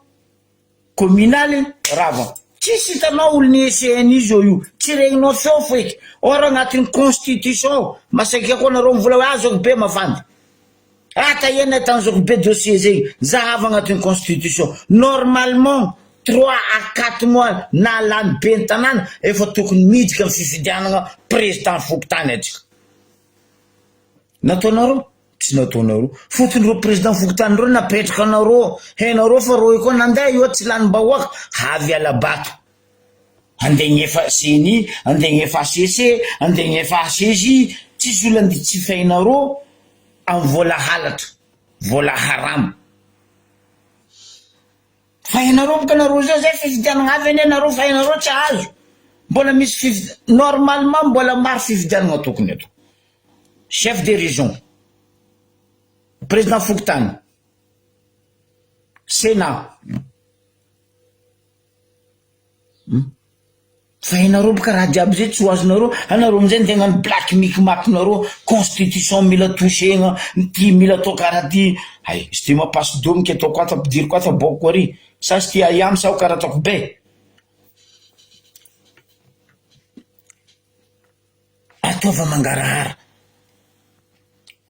communale, rava. Tsisy hitanao olo ny CENI zao io, tsy regninao feo foiky. Ora agnatin'ny constitution, masaky koa nareo mivola hoe zako be mavandy. Tahena tan zako be dossier zegny, zahava agnatin'ny constitution. Normalement 3 à 4 mois na lany be ny tanàna efa tokony midika amin'ny fifidianana président Fokontany atsika. Nataonareo? Tsy tsy nataonareo fotony reo président Fokontany reo napetraka anareo hainareo fa reo koa nandeha io tsy lanim-bahoaka avy alabato andegnefa seni andegnefa CC andegnefa ACJ tsisy olona andy tsy fainareo am vola halatra vola haram fainareo boka nareo zay fifidianana avy ane nareo fainareo tsy azo mbola misy normalement mbola maro fifidianana tokony eto chef de région président Fokontany Sénat fainareo boka raha jiaby zay tsy ho azonareo anareo amizay ndegnano black mikimapinareo constitution mila touchena ty mila atao karaha ty ay sy ty mampaso domika atao koa tampidiry koa taboko koa ry sa sy ty ayamy sao karaha ataoko be ataova mangarahara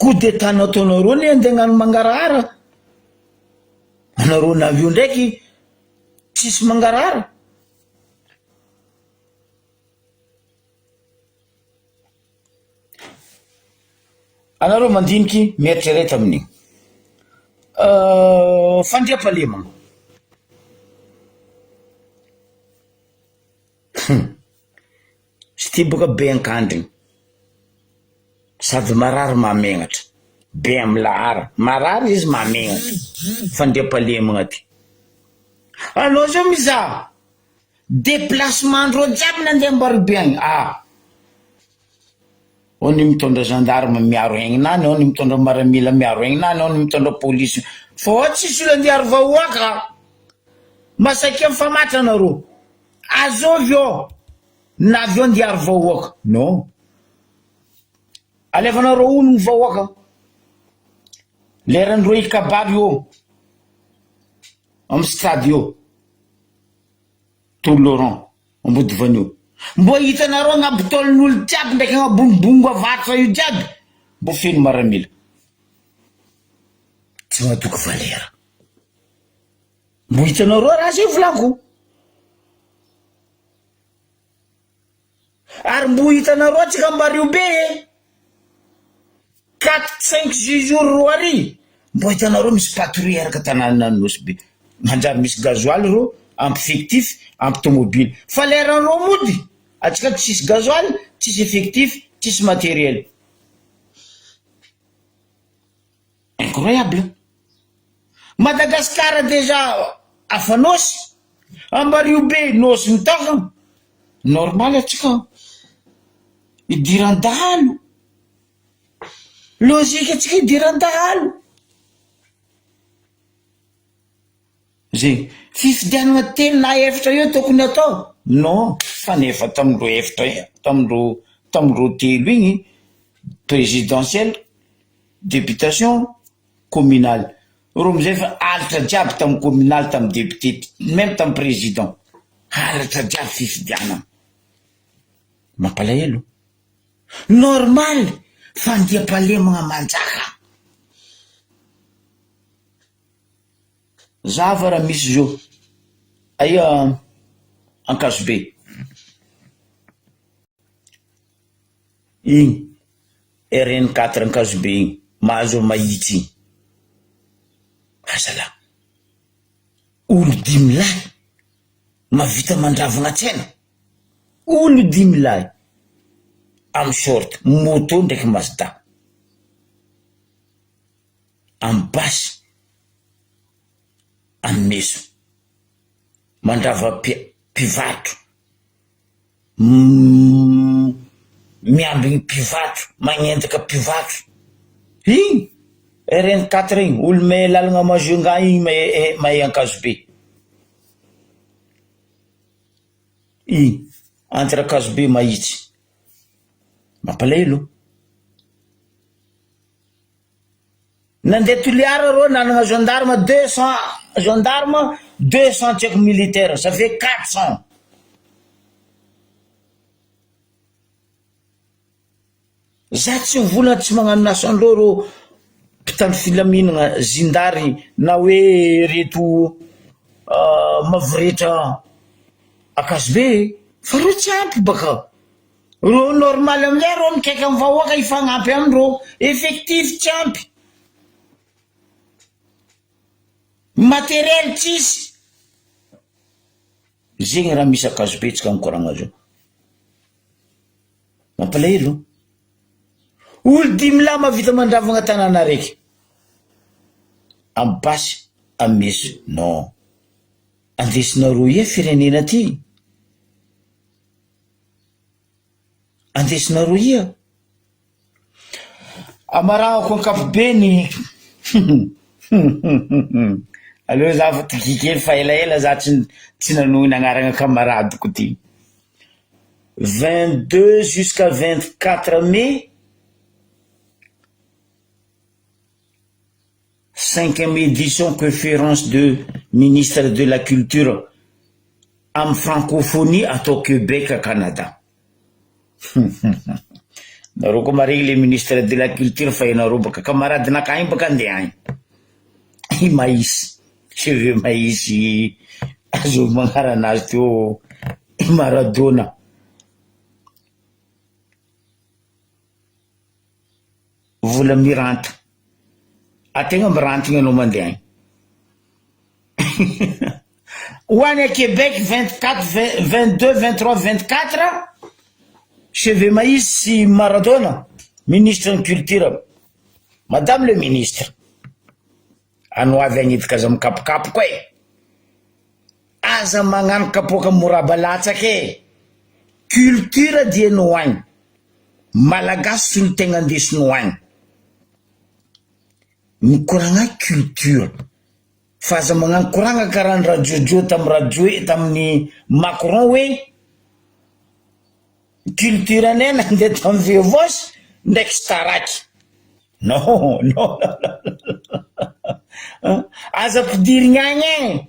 coup d'état nataonareo ny andegnano mangarahara anareo navio ndraiky tsisy mangarahara anareo mandiniky mieritreretra amin'igny fandriam-pahalemana sy ty boka be ankandriny sady marary mamegnatra be amy lahara marary izy mamegnatra fandriam-pahalemana ty anao zao mizaha déplacement ndreo jiaby nandeha Ambaribe agny ao ny mitondra gendarme miaro egninany ao ny mitondra maramila miaro egninany ao ny mitondra polisy fa ao tsisy olo andeha ary vahoaka masakay mifamatra anareo azovy ao na avy ao andeha ary vahoaka non alevanareo olo ny vahoaka lerandreo ikabary io amy stade io Tour Laurent ambody vanio mbo hitanareo agnaby taolin'olo jiaby ndraiky agnabonibongo avatra io jiaby mbo feno maramila tsy mahatoky valera mbo hitanareo raha zay volako ary mbo hitanareo tsika Mario be 4-5 jours roa ary mbo hitanareo misy patrouille araka tanàna Anosy be manjary misy gasoil reo ampy fictif ampy tomobile fa leranreo mody atsika tsisy gasoil tsisy effectif tsisy matériel incroyable Madagascar déjà afa Nosy Mario be Nosy mitaka normal atsika idiran-dahalo logique atsika idiran-dahalo zay fifidianana telo na efatra io tokony atao non fa nefa tamindreo efatra tamindreo telo igny présidentielle députation communale ro amizay fa alatra jiaby tamy communal tamy député même tamy président alatra jiaby fifidianana mampalahelo normal fandiam-pahalemana manjaka zava raha misy zao aia Ankazobe igny RN4 Ankazobe igny mahazo mahitsy igny azala olo 10 lahy mavita mandravagna tsena olo 10 lahy amy short moto ndraiky Mazda amy basy amy meso mandrava pivato miambigny pivato magnendaka pivato igny RN4 igny olo may lalagna mazonga igny may Ankazobe igny entre Ankazobe mahitsy mampalahelo nandeha Toliara rô nanagna gendarme 200 gendarme 200 tchèques militaires ça fait 400 za tsy volana tsy magnano nasan-dreo rô mpitandro filaminana zindary na hoe reto mavoritra Ankazobe fa reo tsy ampy baka reo normal amizay reo mikaiky amy vahoaka ifagnampy amindreo effectif tsy ampy matériel tsisy zegny raha misy akazobetsika mikoragna zao mampalahelo olo 10 lama vita mandravagna tanàna raiky ambasy ameso non andesinareo ia firenena ty andesinareo ia amarahako ankapobeny aleo za fa tikikely fa elaela za tsy nanohy nagnaragna kamaradiko ty 22 jusqu'à 24 mai 5e édition conférence de ministre de la culture en francophonie atao Québec à Canada. Nareo koa maregny le ministre de la culture fa ianareo baka camarade nakagny baka andeha agny i maïs cheveux maïs azo magnara anazy teo i Maradona vola miranta ategna mirantigna anao mandeha agny ho any a Québec 24 22 23 24 cheveux maïs sy Maradona ministre de culture madame le ministre ano avy agnitika aza mikapokapoka e aza magnano kapoka morabalatsaka e culture dia no agny malagasy sy ny tegna andesino agny mikoragna culture fa aza magnano koragna karaha ny radiojo tamin'ny Macron hoe culture anena ndeha tamin'ny Vevos ndraiky Staraky non aza pidirigny agny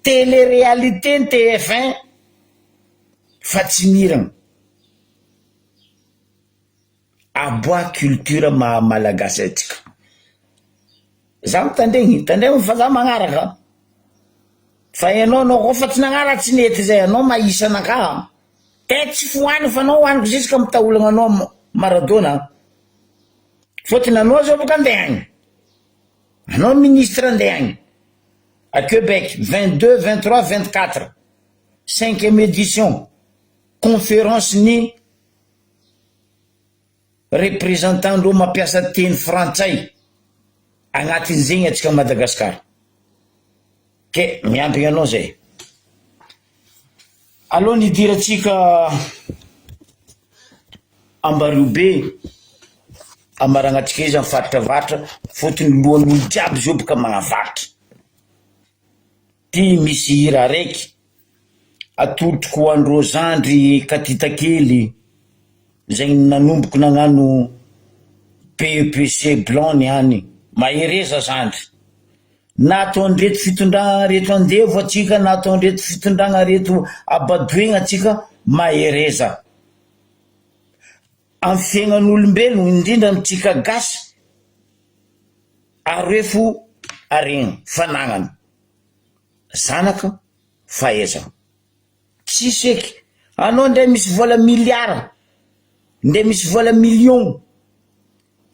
télé-réalité ny TF1 fa tsy miragna aboa culture malagasy atsika za mitandregny fa za magnaraka fa ianao koa fa tsy nagnara tsy nety zay anao maisanaka tsy foany fa anao hoaniko ziska mitaolagna anao Maradona fotony anao zao boka andeha agny anao ministre andeha agny à Québec 22 23 24 5e édition conférence ni représentant ndreo mampiasa teny frantsay agnatin'izegny atsika Madagasikara ke miampy anao zay aloha nidiratsika Ambariobe amaragnatsika izy amin'ny faritravatra fotony lohan'olo jiaby zao boka magnavaritra ty misy hira raiky atolotro ho andreo zandry katitakely zay nanomboky nagnano PEPC blanc niany mahereza zandry na ataondreto fitondragna reto andevo atsika na ataondreto fitondragna reto abadoegna atsika mahereza amin'ny fiaignan'olombelogno indrindra amitsika gasy arefo aregna fanagnana zanaka faheza tsisy eky anao ndray misy vola miliara ndray misy vola million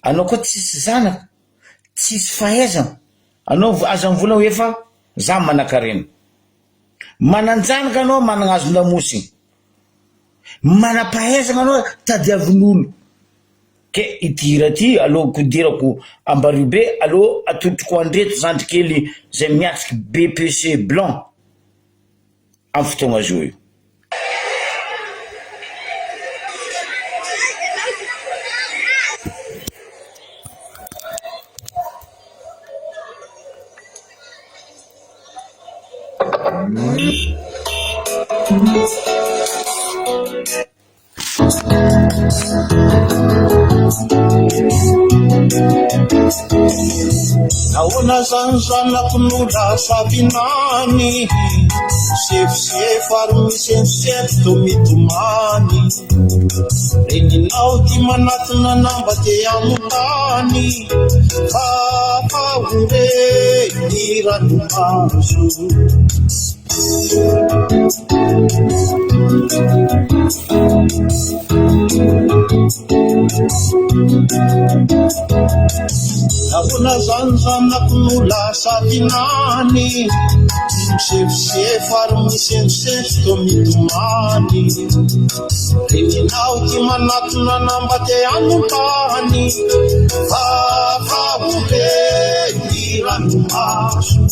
anao koa tsisy zanaka tsisy faheza anao aza mivola hoe fa za manan-karena mananjanaka anao managnazo-ndamosiny manam-pahezana anao tadiavin'olo ke ity hira ty aloha kodirako Ambariobe aloha atotroko andreto zandry kely zay miatsiky BPC blanc amin'ny fotoagna zao io Naona zanako no lasa vinany sefosefo ary misefosefo to mitomany reninao ty manatina namba te amotany fa ore ny ranomaso Ahoana zany zanako no lasa vinany, misefosefo ary misefosefo toa mitomany. Reninao ty manatona namba te anontany, vavahombe ny ranomaso.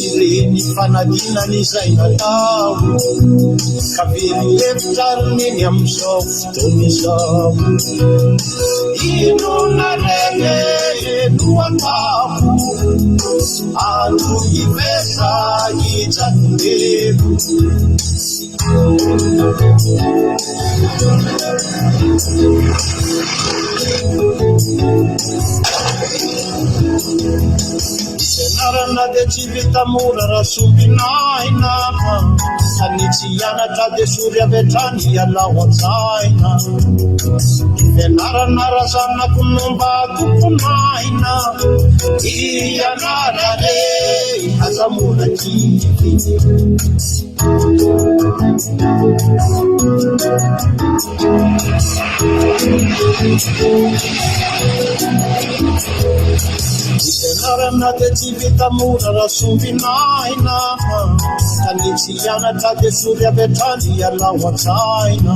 Ireny fanadinany izay natao, ka very hevitrariny amin'izao fotoana izao. Ino nareve no atako, andro hivesa hijanondevo. Isanarana de tsy vita mora raha sombinaina, anitsy hianatra de sory avetrany ialao an-tsaina. Ianarana raha zanako nomba tomponaina, ianara re aza mora kivy. Ianarana de tsy vita mora raha sombinaina, anitsy hianatra de sory avetrany ialao an-tsaina.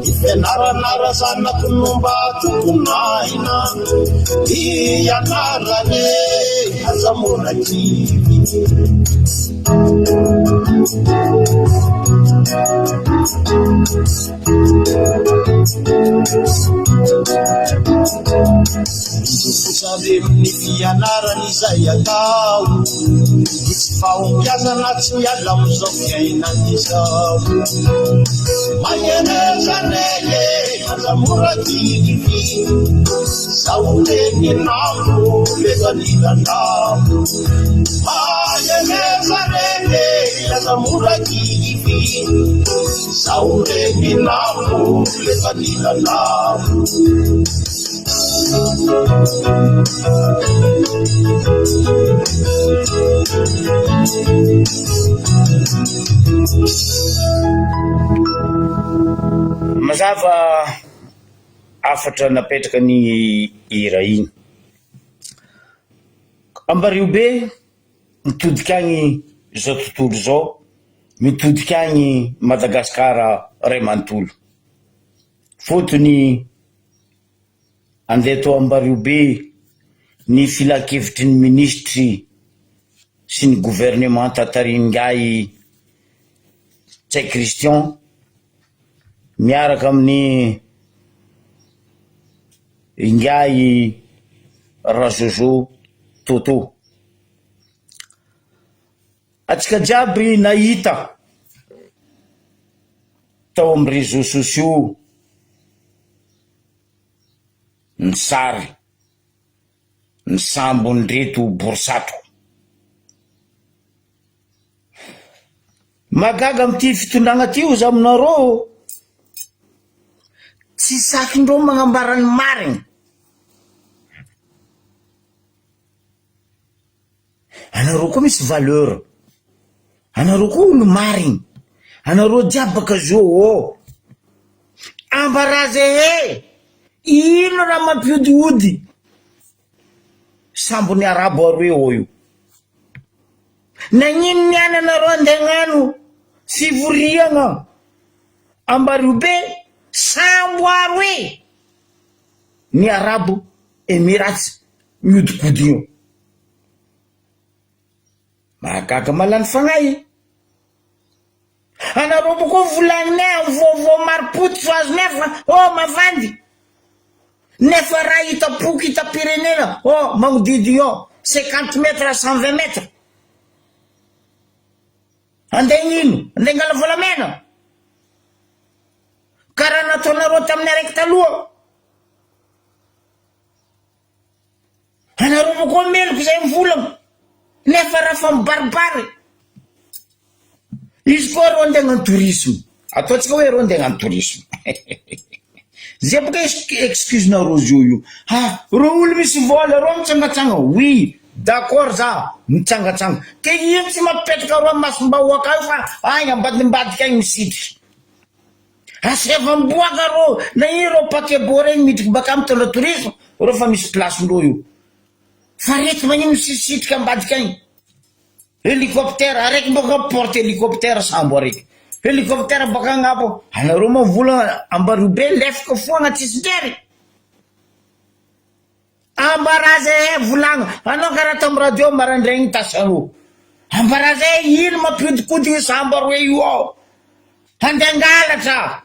Ifianarana raha zanako nomba tomponaina, ianara re aza mora kivy. Sareminy fianarana izay atao, tsy fahombiazana tsy miala amin'izao fiainana izao. Maherezaneye aza mora kivy, zaho reny nambo lezanilandamo. Maherezaneye aza mora kivy, zaho reny nambo lezanilandamo. Mazava afatra napetraka ny hira iny. Ambariobe mitodika agny zao tontolo zao, mitodika agny Madagasikara ray manontolo. Fotony andeha tao Ambariobe ny filakevitry ny ministry sy ny gouvernement Tataringay Tsay Christian miaraka amin'ny Ingay Rajojo Toto. Atsika jiaby nahita tao amin'ny réseaux sociaux ny sary ny sambony reto Borsato. Magaga amty fitondragna tio za aminareo, tsy sakindreo magnambara ny marigny. Anareo koa misy valeur, anareo koa ny marigny, anareo jiaby baka zo ambaraze he ino raha mampiodiody sambony arabo aroe io. Nagnino niany anareo andegnano fivoriagna Ambariobe sambo aroe ny arabo Emirates miodikodigno. Mahagaga malany fagnahy. Anareo boko volagnina vovo maripoti fa azo nefa mavandy. Nefa raha hita boky hita pirenena magnodidy 50 mètres à 120 mètres. Andegnino, andengala volamena. Karaha nataonareo tamin'ny araiky taloha. Anareo boko meloko zay mivolagna. Nefa raha fa mibaribary. Izy koa reo andegnany tourisme. ataontsika hoe reo ndeha hagnano tourisme zay boka excuse nareo zio io ro olo misy vola reo mitsangatsanga oui d'accord za mitsangatsanga ke ino tsy mapetraka reo masombahoaka io fa agny ambadimbadika agny misitry asevamboaka reo na ino reo pakebo regny midriky baka mitondra tourisme reo fa misy place-ndreo io fa reky magnino misisitrika ambadika agny hélicoptère araiky mboka porte hélicoptère sambo araiky hélicoptère baka agnapo anareo moa vola Ambarobe lefaka foagna tsisy dery ambaraza volagno anao karaha tamy radio marandraigny tasanao ambaraza ino mampodikodigny sambo aroe io ao andeangalatra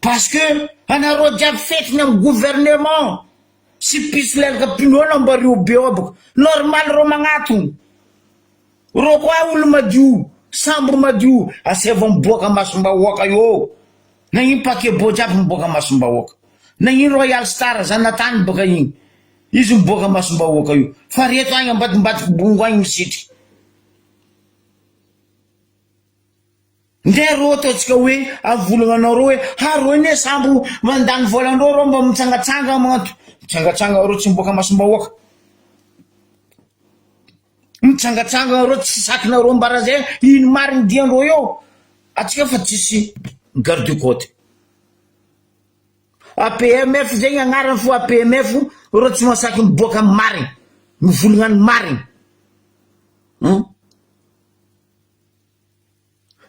parce que anareo jiaby fetiny amy gouvernement sy pisy leraka pinoana Ambarobe ao boko normal reo magnatony reo koa olo madio sambo madio aseva miboaka masombahoaka io na ino pakebo jiaby miboaka masombahoaka na ino Royal Star zanatany boka igny izy miboaka masombahoaka io fa reto agny ambadimbadiky bongo agny misitry ndea reo ataotsika hoe avolagnanareo hoe reo ine sambo mandany volandreo reo mba mitsangatsanga manto mitsangatsanga reo tsy miboaka masombahoaka mitsangatsanga reo tsy sakinareo mbara zay ino mariny diandreo eo atsika fa tsisy garde du côte APMF zegny agnarany fo APMF reo tsy masaky miboaka mariny mivolagnany mariny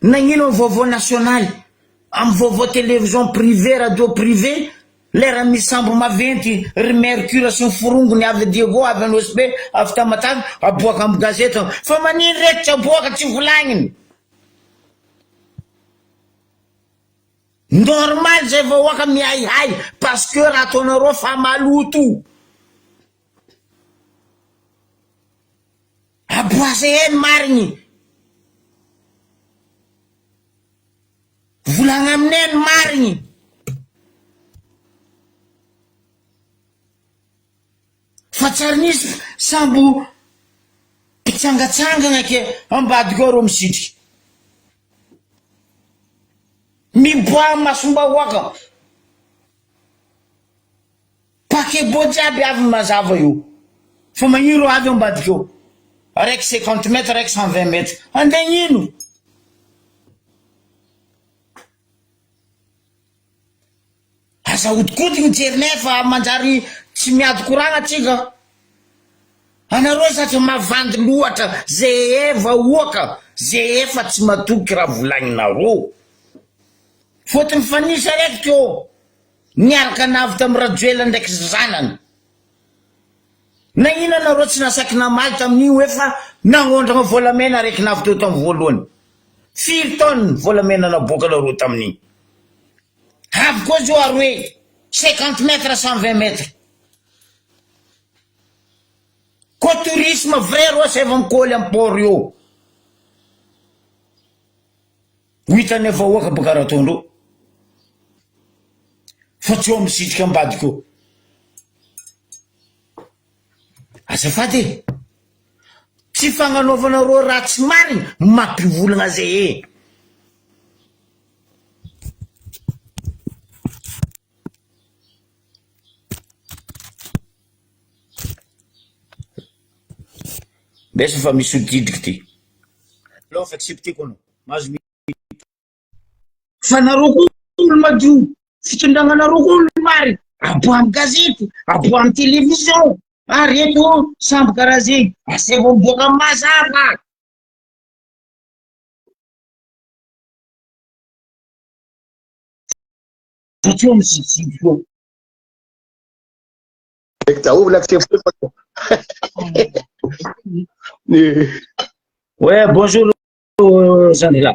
nagnino amy vaovao national amy vaovao télévision privé radio privé lera misy sambo maventy ry Mercure sy forongony avy Diego avy anosy be avy Tamatave aboaka amy gazety fa manino reky tsy aboaka tsy volagniny normal zay vahoaka mihahihay parce que raha ataonareo fa maloto aboasa eny marigny volagna amineny marigny fa tsary nisy sambo pitsangatsangana ke ambadika ao reo misitry miboa masombahoaka pakebo jiaby avy mazava io fa magnino avy ambadika eo araiky 50 mètres araiky 120 mètres andegnino aza hodikodigny jerinay fa manjary tsy miady koragna atsika anareo satria mavandy loatra zay vahoaka zay efa tsy matoky raha volagninareo fotony fanisa raiky teo niaraka navy tamy rajoela ndraiky zanany na ino anareo tsy nasaky namaly tamin'io efa nangondragna volamena raiky navy teo tamy voalohany firy tonne volamena naboaka nareo tamin'igny avy koa zao aroe 50 mètres 120 mètres ko tourisme vrai reo seva mikoly amy port io hitany vahoaka boka raha ataondreo fa tsy eo misitrika ambadika eo azafady tsy fagnanaovanareo raha tsy mariny mampivolagna zay besa fa misy odidriky ty lo fa tsy pitiko anao mazo fa nareo koa olo madio fitondragnanareo koa olo mary aboa amy gazety aboa amy télévision reto sambo karaha zegny aseva miboaka mazava satria amy sitsidy fo ouais bonjour Zanila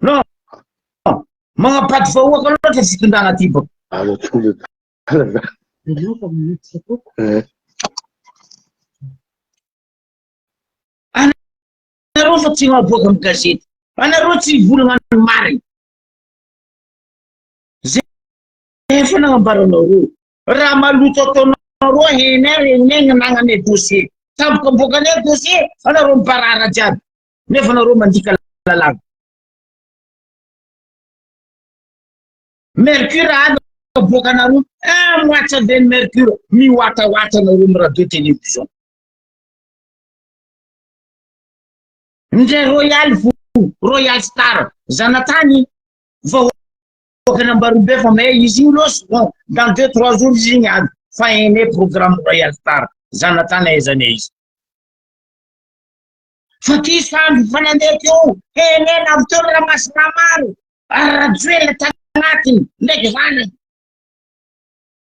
non magnapaty vahoaka loatra fitondragna ty boko anareo fa tsy maboaka amy gazety anareo tsy volagna mariny zay efa nagnambaranareo raha maloto ataonareo henay nagnane dossier tampoka boka ane dossier anareo mibarara jiaby nefa anareo mandika lalàna Mercure aboaka anareo moatsa de mercure miwatawata anareo amy radio télévision ndre royal star zanatany vahoaka nambarobe fa may izy io loso dans 2-3 jours izy igny aby fa ene programme royal star zanatany aizany izy fa ty samby fa nandeha teo ene naviteo ramasina maro arajoela tagnatiny ndraiky zany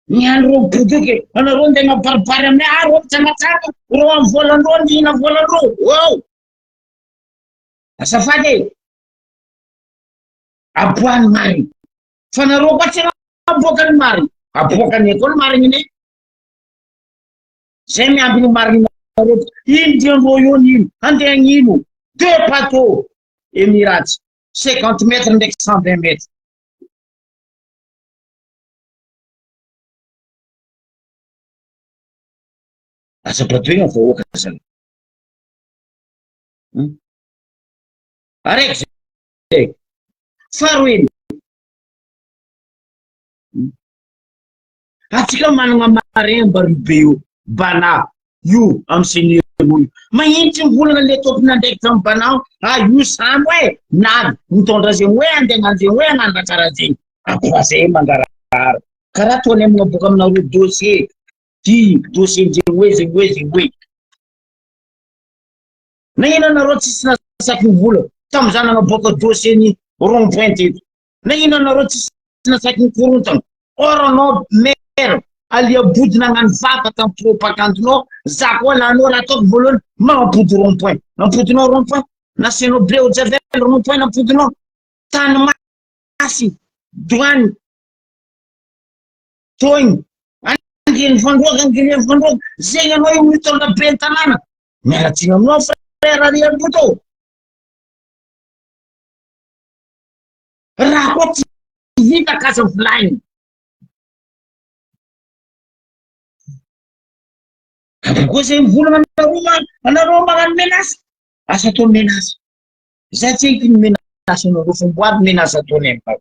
niandro ro bodoky anareo nde mabaribary amina aro tsangatsanga ro amy volandro nihina volandro azafady aboany mariny fa nareo koa tsy aboakany mariny aboakany koa mariny ine zay miambiny mariny nareo ino diandro io ino andeha ino 2 bateaux Emirates 50 mètres ndraiky 120 mètres asa bateau igny voahoaka zany araiky zay faroeny atsika managna marin barobe io bana io amy seniorony magnino tsy mivolagna le tompona ndraiky tamy banao io sambo nady mitondra zegny hoe andeha zegny hoe anandra karaha zegny ampazay mangarahara karaha toany amina boka aminareo dossier ty dossier zegny hoe nagnino anareo tsisy nasaky mivola tamy zany nagnaboaka dossier ny rond-point eto nagnino anareo tsisy nasaky mikorontana or anao maire aliabody nagnano vava tamy propagandinao za koa lanao raha ataoko voalohany magnapody rond-point nampodinao rond-point nasianao bleu de javel rond-point nampodinao tany masy douane toigny angeny fandroaka zegny anao io mitondra be tanàna miaratsiny aminao frère aliabody raha koa tsy vita kasa volainy koa zay mivolagna anareo magnano menace asa atao menace zay tsy haiko iny menace anareo fa mboady menace ataony aminao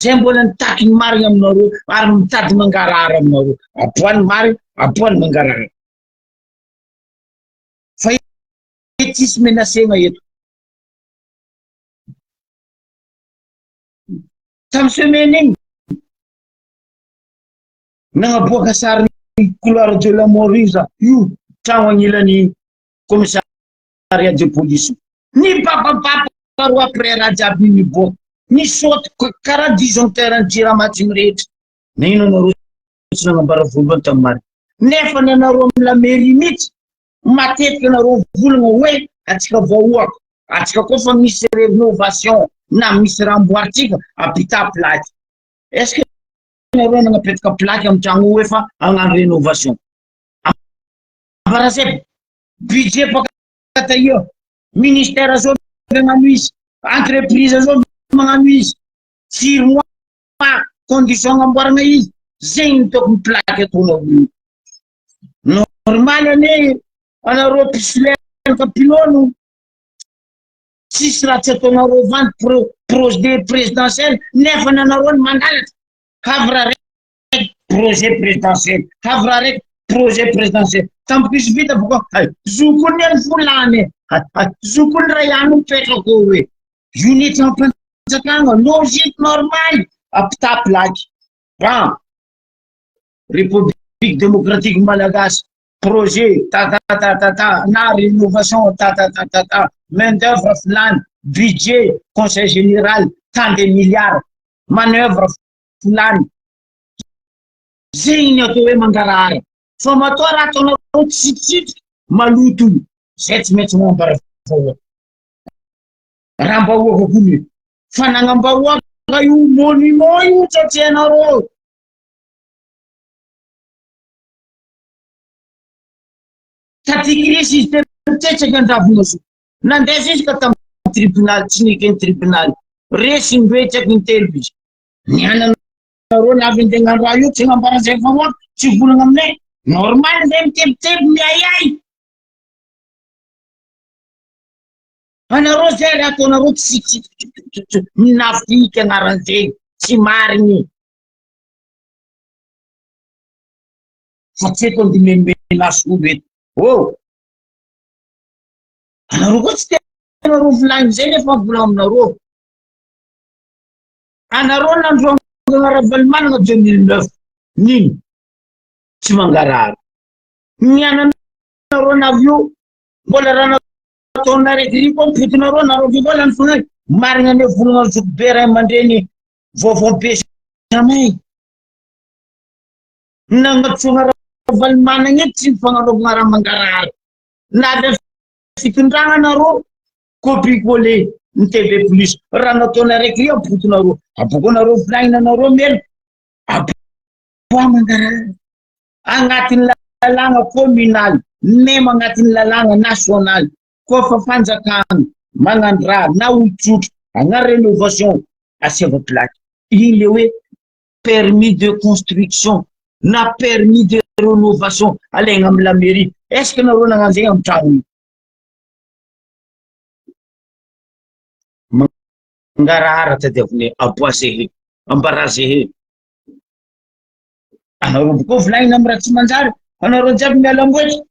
zay mbola nitaky ny marigny aminareo ary mitady mangarahara aminareo aboany marigny aboany mangarahara fa tsisy menacegna eto tamy semaine igny nagnaboaka sary couleur de la mort io tragno agnilan'ny commissariat de police ny babababa roa après raha jiaby miboaka ny saoty karaha disjoncteur ny jiramatsiny rehetra nagnino anareo tsy nagnambara voalohany tamy mariny nefa ny anareo amy la mairie mihitsy matetiky anareo volagna hoe atsika vahoaka atsika koa fa misy rénovation na misy ramboaritsika apita plaque est-ce que anareo nagnapetaka plaque amy tragno hoe fa agnano rénovation ambarazay budget bakata io ministère zao magnano izy entreprise zao magnano izy firmoa condition amboaragna izy zegny tokony plaque ataonao normal ane anareo pisolera kapilono tsisy raha tsy ataonareo vanty projet présidentiel nefa nanareo ny mangalatra havra raiky projet présidentiel havra raiky projet présidentiel tampokisy vita boka zokony ny volany zokony raha ihany mipetrako hoe unité ampanjakagna logique normale apita plaque république démocratique malagasy projet na rénovation main d'œuvre fulany budget conseil général tant de milliards manœuvre fulany zegny atao hoe mangarahara fa matoa raha ataonao tsitsitsitsy maloto zay tsy maintsy magnambara vahoaka raha mbahoaka koa fa nagnambahoaka io monument io tsatsianareo tatikrisy izy tetsaky andravona zo nandeha izy ka tamy tribunal tsy nikeny tribunal resy ndoetsaky ny telo izy niananareo navy nde gnano raha io tsy nambara zay vahoaka tsy volagna aminay normal zay mitebiteby miayay Anareo zay raha ataonareo tsy minafika agnaran'izay tsy mariny fa tsy eto andimemena olo eto. Anareo koa tsy tenareo volany zay nefa vola aminareo. Anareo nandroana Ravalomanana 2009 nino tsy mangarahara. Niananareo navio mbola raha nataona raiky koa mipotinareo nareo mbola ny fognay marina ane volana Zokobe ray aman-dreny vaovao be samay nagnatsoana Ravalomanana eto tsy mifananaovana raha mangarahara. Navy fitondrana nareo copier-coller ny TV plus raha nataona raiky mipotinareo aboakanareo volaninanareo mena aboa mangarahara agnatin'ny lalàna communal même agnatin'ny lalàna national koa fa fanjakana magnano raha na olon-tsotra hagnano rénovation asiava plaque igny le hoe permis de construction na permis de rénovation alaigna amy la mairie. Est-ce que nareo nagnano zegny amy tragno io? Mangarahara tadiaviny aboa zehe ambara zehe. Anareo boka volagnina amy raha tsy manjary anareo jiaby miala amboatra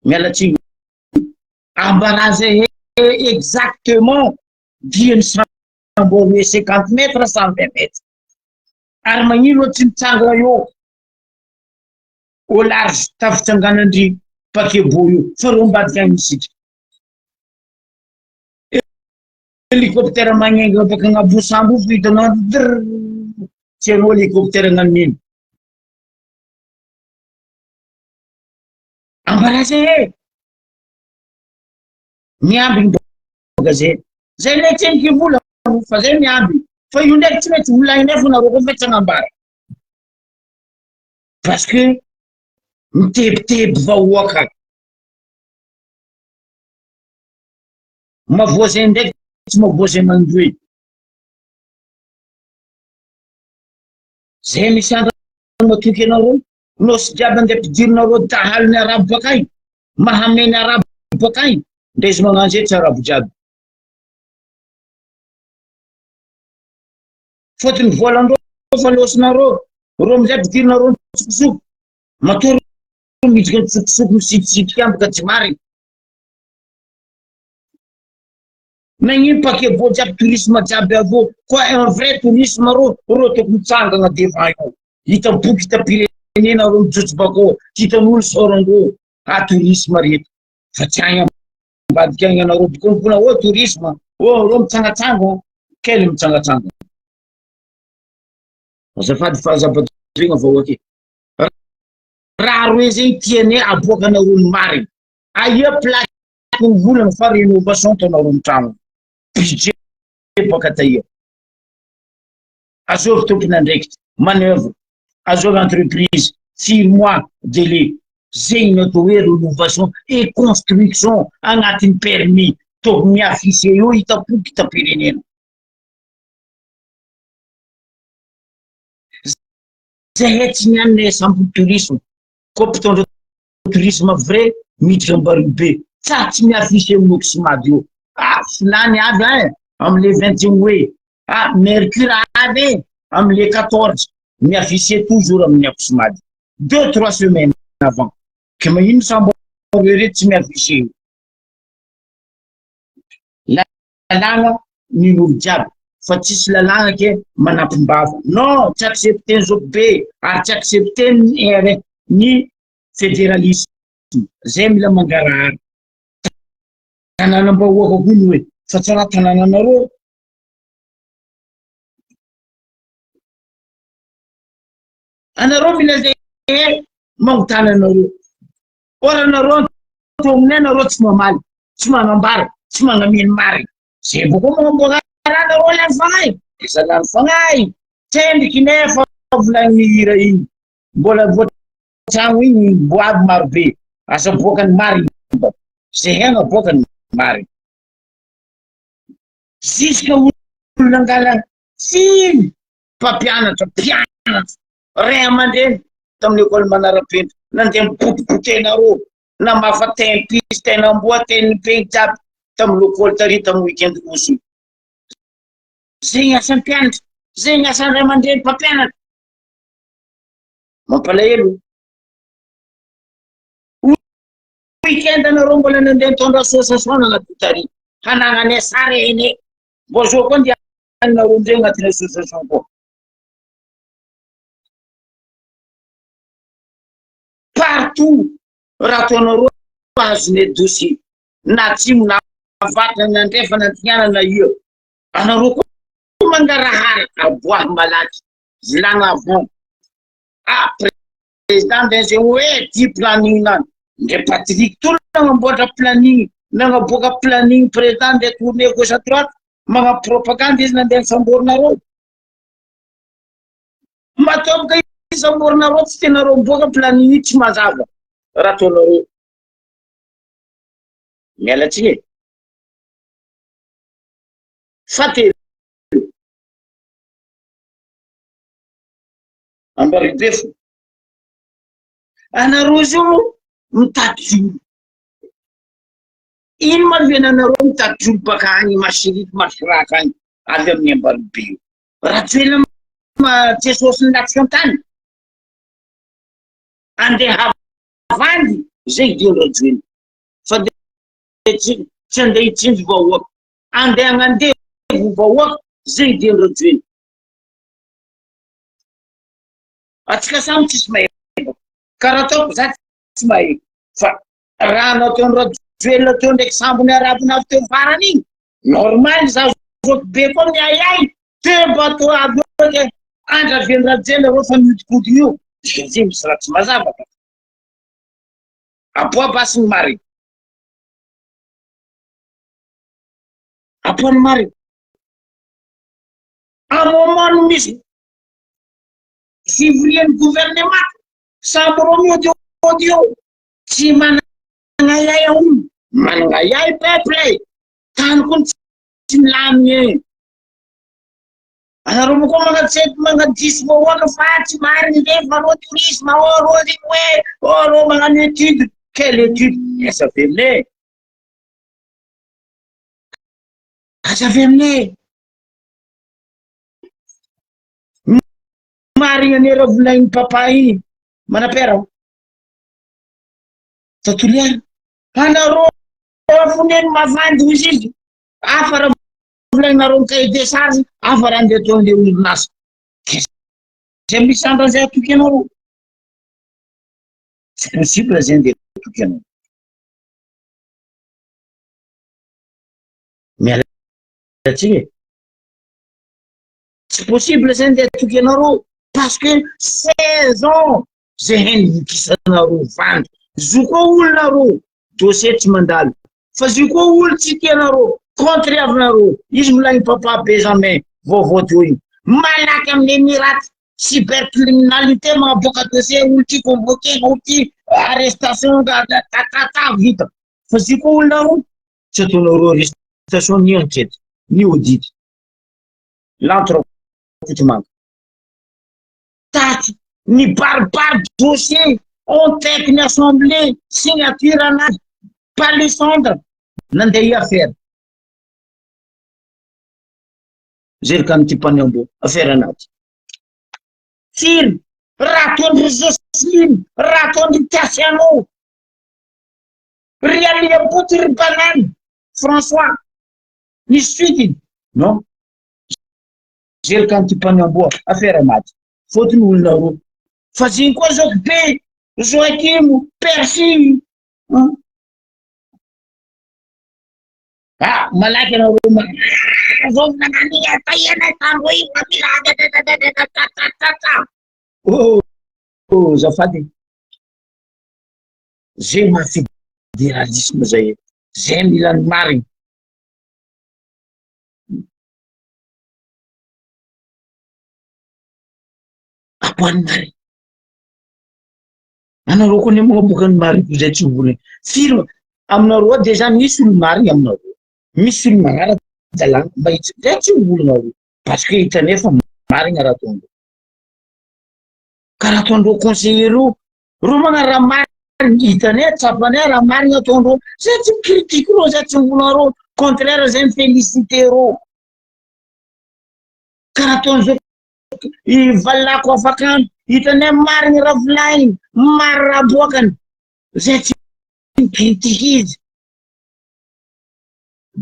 miala tsiny ambara zehe exactement diany sambo 50 mètres 120 mètres ary magnino tsy mitsangana eo au large tafitsanganandry pakebo io fa reo mbadika agny misitry hélicoptère magnenga baka agnabo sambo vitanao tsy anao hélicoptère gnanino ambara zehe miamby boka zay le tseniky vola fa zay miamby fa io ndraiky tsy mety volagny nefa nareo koa mety agnambara parce que mitebiteby vahoaka mavoazay ndraiky tsy mavoazay mandoe zay misy andro matoky anareo no sy jiaby andeha ampidirinareo dahaliny arabo bakay mahameny arabo bakay ndrezy magnano zay tsy arabo jiaby fotony volandreo fa losinareo reo amizay ampidirinareo mitsokosoko matory midriky mitsokosoko misitisitriky amby ka tsy mariny. Nagnino pakebo jiaby tourisme jiaby avao koa un vrai tourisme reo tokony mitsangana devant io hita boky hita pirenena reo mijotso bako hitan'olo sorandreo tourisme reto fa tsy agny ambadika agny anareo boka mipona tourisme reo mitsangatsangana kely mitsangatsangana azafady fahazabatorigna vahoaky raha roe zegny tiane aboakanareo ny mariny aia plaque ny volana fa rénovation ataonareo ny trano budget baka taia azovy tompon'andraikitra manœuvre azovy entreprise 6 mois délai zegny ny atao hoe rénovation et construction agnatin'ny permis tokony miafise io hitapoky hitapirenena zahay tsy nianay sample tourisme koa mpitondra tourisme vrai miditra ambaribe tsy miafise amin'oko sy mady io filany aby amle 21 hoe mercure aby amle 14 miafise toujours amin'ny akosimady 2-3 semaines avant que magnino sambo reto tsy miafise io lalàna nin'olo jiaby fa tsisy lalàna ke manampim-bava non tsy accepté Zokobe ary tsy accepté ny fédéralisme zay mila mangarahara tanànam-bahoaka koa ny hoe fa tsy raha tanànanareo anareo mila zay magnotany anareo ora anareo tognony anareo tsy mamaly tsy magnambara tsy magnamino mariny zay boko magnamboaka raha anareo lany fagnay esa lany fagnay tendriky nefa volagny hira igny mbola voatragno igny boaby marobe asa boakany mariny zay hena boakany mariny ziska olo nangala fily mpampianatra pianatra ray aman-dreny tamin'ny école manara-penitra nandeha mipotipotenareo namafa tempisy tena amboa teny pegny jiaby tamin'ny lokôly tary tamin'ny weekend koso. Zegny asan'ny mpianatra, zegny asan'ny ray aman-dreny mpampianatra. Mampalahelo. Weekend anareo mbola nandeha mitondra association agnaty tary. Hananane sara ene. Mbo zo koa ndia anareo amizay agnatin'ny association koa. Partout raha ataonareo azone dossier na tsimo na vatana na andrefa na antignanana io. Anareo koa mangarahara aboahy malaky vilagna avao. Ah, président d'ingé hoe ty planning nany. Ndre Patrick tolo nagnamboatra planning, nagnaboaka planning président de tournée gauche à droite, magna propagande izy nandeha samborinareo. Matoboka izy samborinareo tsy tenareo miboaka planning io tsy mazava. Raha ataonareo. Mialatsika e. Fatelo. Ambaribefo. Anareo zio mitady jolo. Ino mahaviananareo mitady jolo baka agny Masirity Masiraka agny avy amin'ny Ambaribe io. Raha toela Jesosy ny lafi-tany. Andeha havandy zay diandrajoeny. Fa tsy andeha hitsinjo vahoaka. Andeha agnandevo vahoaka zay diandrajoeny. Atsika samy tsisy mahay. Karaha ataoko za tsy mahay. Fa raha nataon'ny rajoelina teo ndraiky sambony arabiny avy teo farany igny. Normal za zoky be koa miayay. Teo bateau aby eo andraviany rajoelina reo fa miodikody io. Zay misy raha tsy mazava. Aboa basy ny mari. Aboa ny mari. À un moment misy fivorian'ny gouvernement samby reo miody eo. Tsy manangayay aono. Manangayay peuple. Tany koa tsy milaminy. Anareo moa koa magnadisy vahoaka fa tsy mariny rehefa reo tourisme reo zay hoe reo magnano étude. Quelle étude? Esa avy aminay. Asa avy aminay. Marina nera volagn'ny papa iny. Manapera. Tatuliana. Anareo foneny mavandy hozy izy. Afa raha volagnareo cahier des charges, afa raha andeha atao andeha orinasa. Zay misy andran'izay atoky anareo. C'est possible zay andeha atoky anareo. Mialatsika e. C'est possible zay andeha atoky anareo. Parce que 16 ans zay hainy kisanareo vandy. Zo koa olonareo dossier tsy mandalo. Fa zo koa olo tsy tianareo, contre avinareo. Izy volagny papa Benjamin vaovao teo iny. Malaky amin'ny Emiraty, cybercriminalité magnaboaka dossier olo ty convoqué, olo ty arrestation tata vita. Fa zo koa olonareo tsy ataonareo arrestation ni enquête, ni audit. L'entreprise manque. Taty, ni baribary dossier. On tête une assemblée, signature en âge, pas le centre, n'en affaire. J'ai quand tu pas n'importe affaire en âge. Film, raton de Jocelyne, raton de Tassiano, Rialia Boutir Banane, François, ni suite, non? J'ai quand tu pas n'importe affaire en âge. Faut nous le faisons quoi s'occuper? Joaquim, Percy. Ah, malaki na ruma. Zog na naniya tayo na taroy na Oh, zafadi. J'ai ma fédéralisme zay. J'ai Milan Mari. Apuan Mari. Anareo koa ne magnaboaka ny mari zay tsy volony. Firma aminareo déjà misy olo mari aminareo. Misy olo magnaraka dalàna mba zay tsy volonareo. Parce que hitanay fa marina raha ataondreo. Karaha ataondreo conseiller reo magnano raha marina hitanay tsapany raha marina ataondreo zay tsy mikritike reo zay tsy mivolanareo contraire zay ny félicité reo karaha ataon'izao valako afakano hitanay mariny raha volainy mary raha boakany zay tsy mikritike izy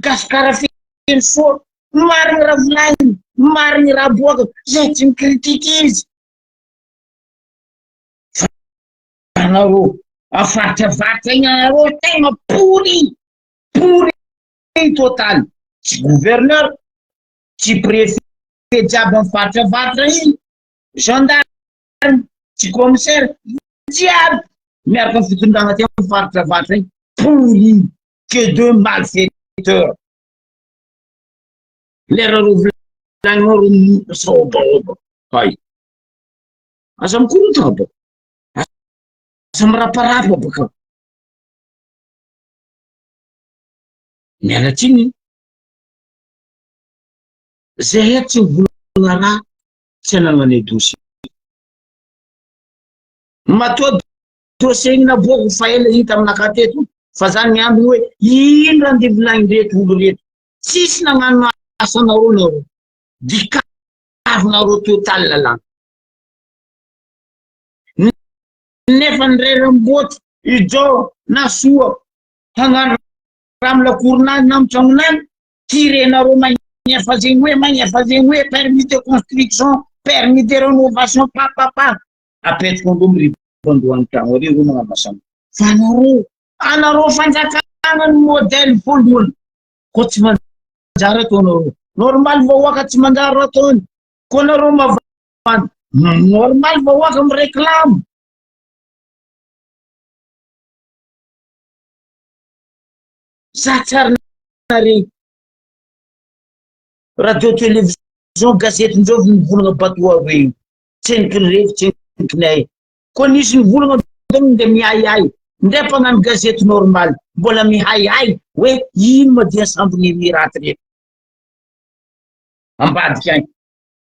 gasikara feny soa mariny raha volainy mariny raha boakany zay tsy mikritike izy anareo afatrafatra igny anareo tegna pourri total tsy gouverneur tsy préfet jiaby amy fatrafatra igny gendarme tsy commissaire jiaby miaraka amy fitondrana ty amy fatrafatra igny pourri que de malfaiteurs lera ro volaninao ro saobaoba hay aza mikorotana boko aza miraparapa baka mialatsiny zay eto tsy mivolagna raha tsy anagnane dossier matoa dossier igny naboako fa ela hita aminaka teto fa zany amby hoe ino raha nde volagny reto olo reto tsisy nagnano asanareo nareo dikavinareo total lalàna nefa nirerem-boty ijo na soa hagnano raha amy lakoronany na amy tragnonany tirenareo magnefa zegny hoe permis de construction permis de rénovation papapa apetraka andreo miribandroany tragno are ro magnamasana fa anareo fanjakana ny modèle voalohany ko tsy manjary ataonareo normal vahoaka tsy manjary ataony ko nareo mavandy normal vahoaka mireklamo sa tsara regny radio télévision gazety ndreo mivolagna batoa regny tsenikiny reky tsenikinay ko nisy mivolagna nde miaiay nde mpagnano gazety normal mbola mihaiay hoe ino madia sambony miraty reky ambadika agny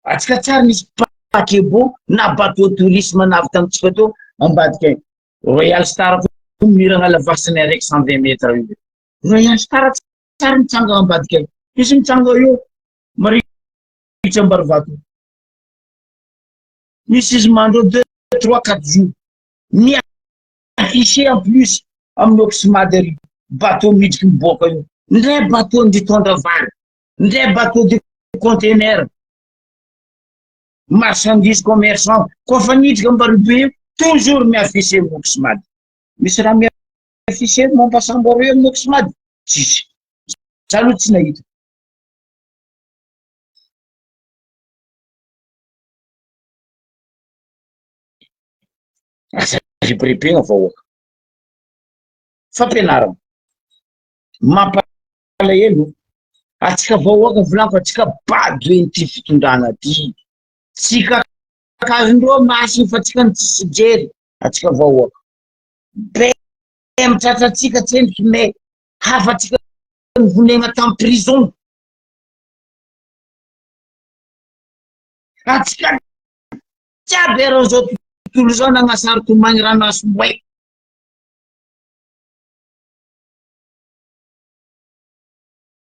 atsika tsara nisy pakebo na bateau tourisme navy tamitsika to ambadika agny Royal Star miragna lavasiny araiky 120 metres io Royal Star tsara mitsanga ambadika agny misy mitsanga io marikitsy Ambarivato misy izy mandro 2, 3, 4 jours mi-affiché en plus amin'ny Oxmade bateau midriky miboaka io ndray bateau nditondra vary ndray bateau de conteneur marchandise commerçant kofa nidriky Ambaribe toujours mi-affiché amin'ny Oxmade misy raha mi-affiché Mombasambary amin'ny Oxmade tsisy zalo tsy nahita asa ribribegna vahoaka fampianarana mampalahelo atsika vahoaka volaniko atsika bady hoe ty fitondrana ty tsika kazondreo masiny fa tsika ny tsisy jery atsika vahoaka be mitratsatsika tsendriky me hafa tsika nivonegna tamy prison atsika jiaby arao zao tontolo zao nagnasary tomagny ranoasy moay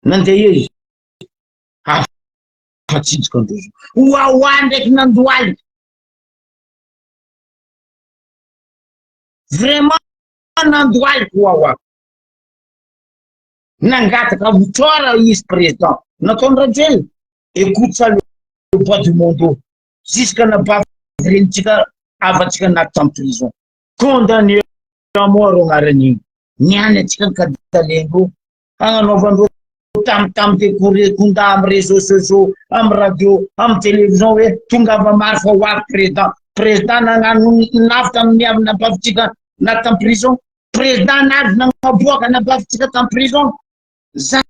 nandeha izy hafatsidiky androzo oaoa ndraiky nandoaly vraiment nandoaliko oaoa nangataka votrora izy président nataony rajely écoute ça le bois du monde jusqu'à nabavy renitsika avatsika anaty tamy prison condamné à mort agnaran'igny niany atsika nikaditalendro agnanaovandreo tam décorekunda amy réseaux sociaux amy radio amy télévision hoe tongava maro fa hoavy président nagnano navy tamy niavy nabavitsika anaty tamy prison président navy nagnaboaka nabavitsika tamy prison za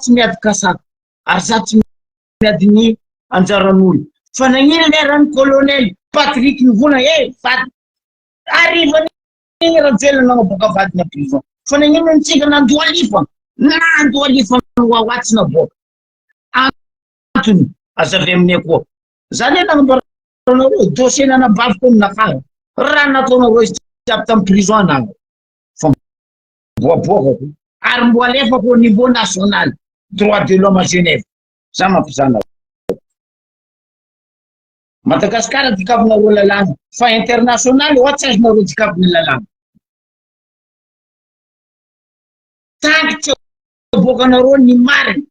tsy miady kasaka ary za tsy miady ny anjaran'olo fa nagnino leran'ny colonel Patrick nivolagna fa arrivany rajely nagnaboaka vadiny a prison fa nagnino nitsika nandoa lifa oaoatsy naboaka antony azavy aminay koa zany nagnambaranareo dossier nanabaviko aminakahy raha nataonareo izy aby tamin'ny prison anao fa boaboaka ary mbola alefako au niveau national droit de l'homme à Genève za mampizana Madagasikara dikavina lalàna fa international ohatsy azonareo dikavina lalàna tanky tsy aboakanareo ny marina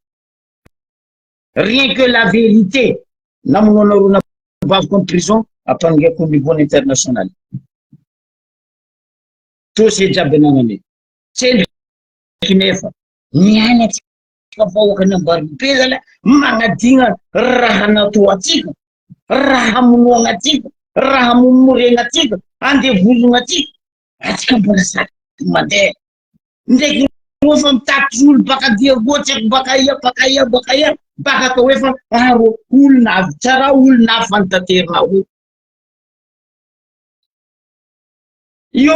rien que la vérité namonao anareo nabaviko en prison apangaiko au niveau international to se jiaby ananany tsy nefa miaina tsika vahoaka ambaribe zala magnadigna raha natao atsika raha monoagna atsika raha momorena atsika andevozogna atsika atsika mbola saky mandeha ndraiky rehefa mitatitry olo baka dia gotraky baka ia baka atao hoe fa aro olona avy tsara olona avy fantaterina olo io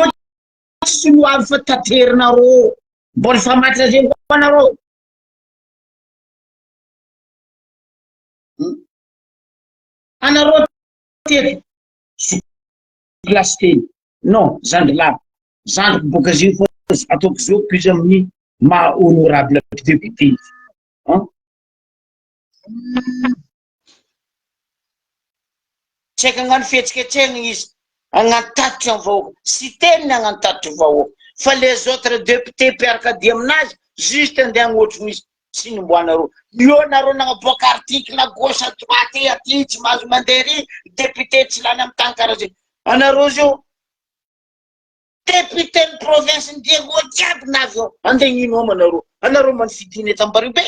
tsy lo avy fa taterinareo mbola fa matitra zay koa anareo anareo teto klasy teny non zandrilava zandriko boka zio fa ataoko zao plus amin'ny ma honorable député tsy haiko agnano fihetsiketsehana izy agnano tatitra ny vahoaka sy teniny agnano tatitra vahoaka fa les autres députés mpiaraka dia aminazy juste andeha agnotry misy sy nimboanareo io nareo nagnaboaka article à gauche à droite aty tsy mahazo mandeha ry député tsy lany amy tany karaha zay anareo zio député ny province ny Diego jiaby navy ao andeha gnino ama anareo manifidiny eto Ambaribe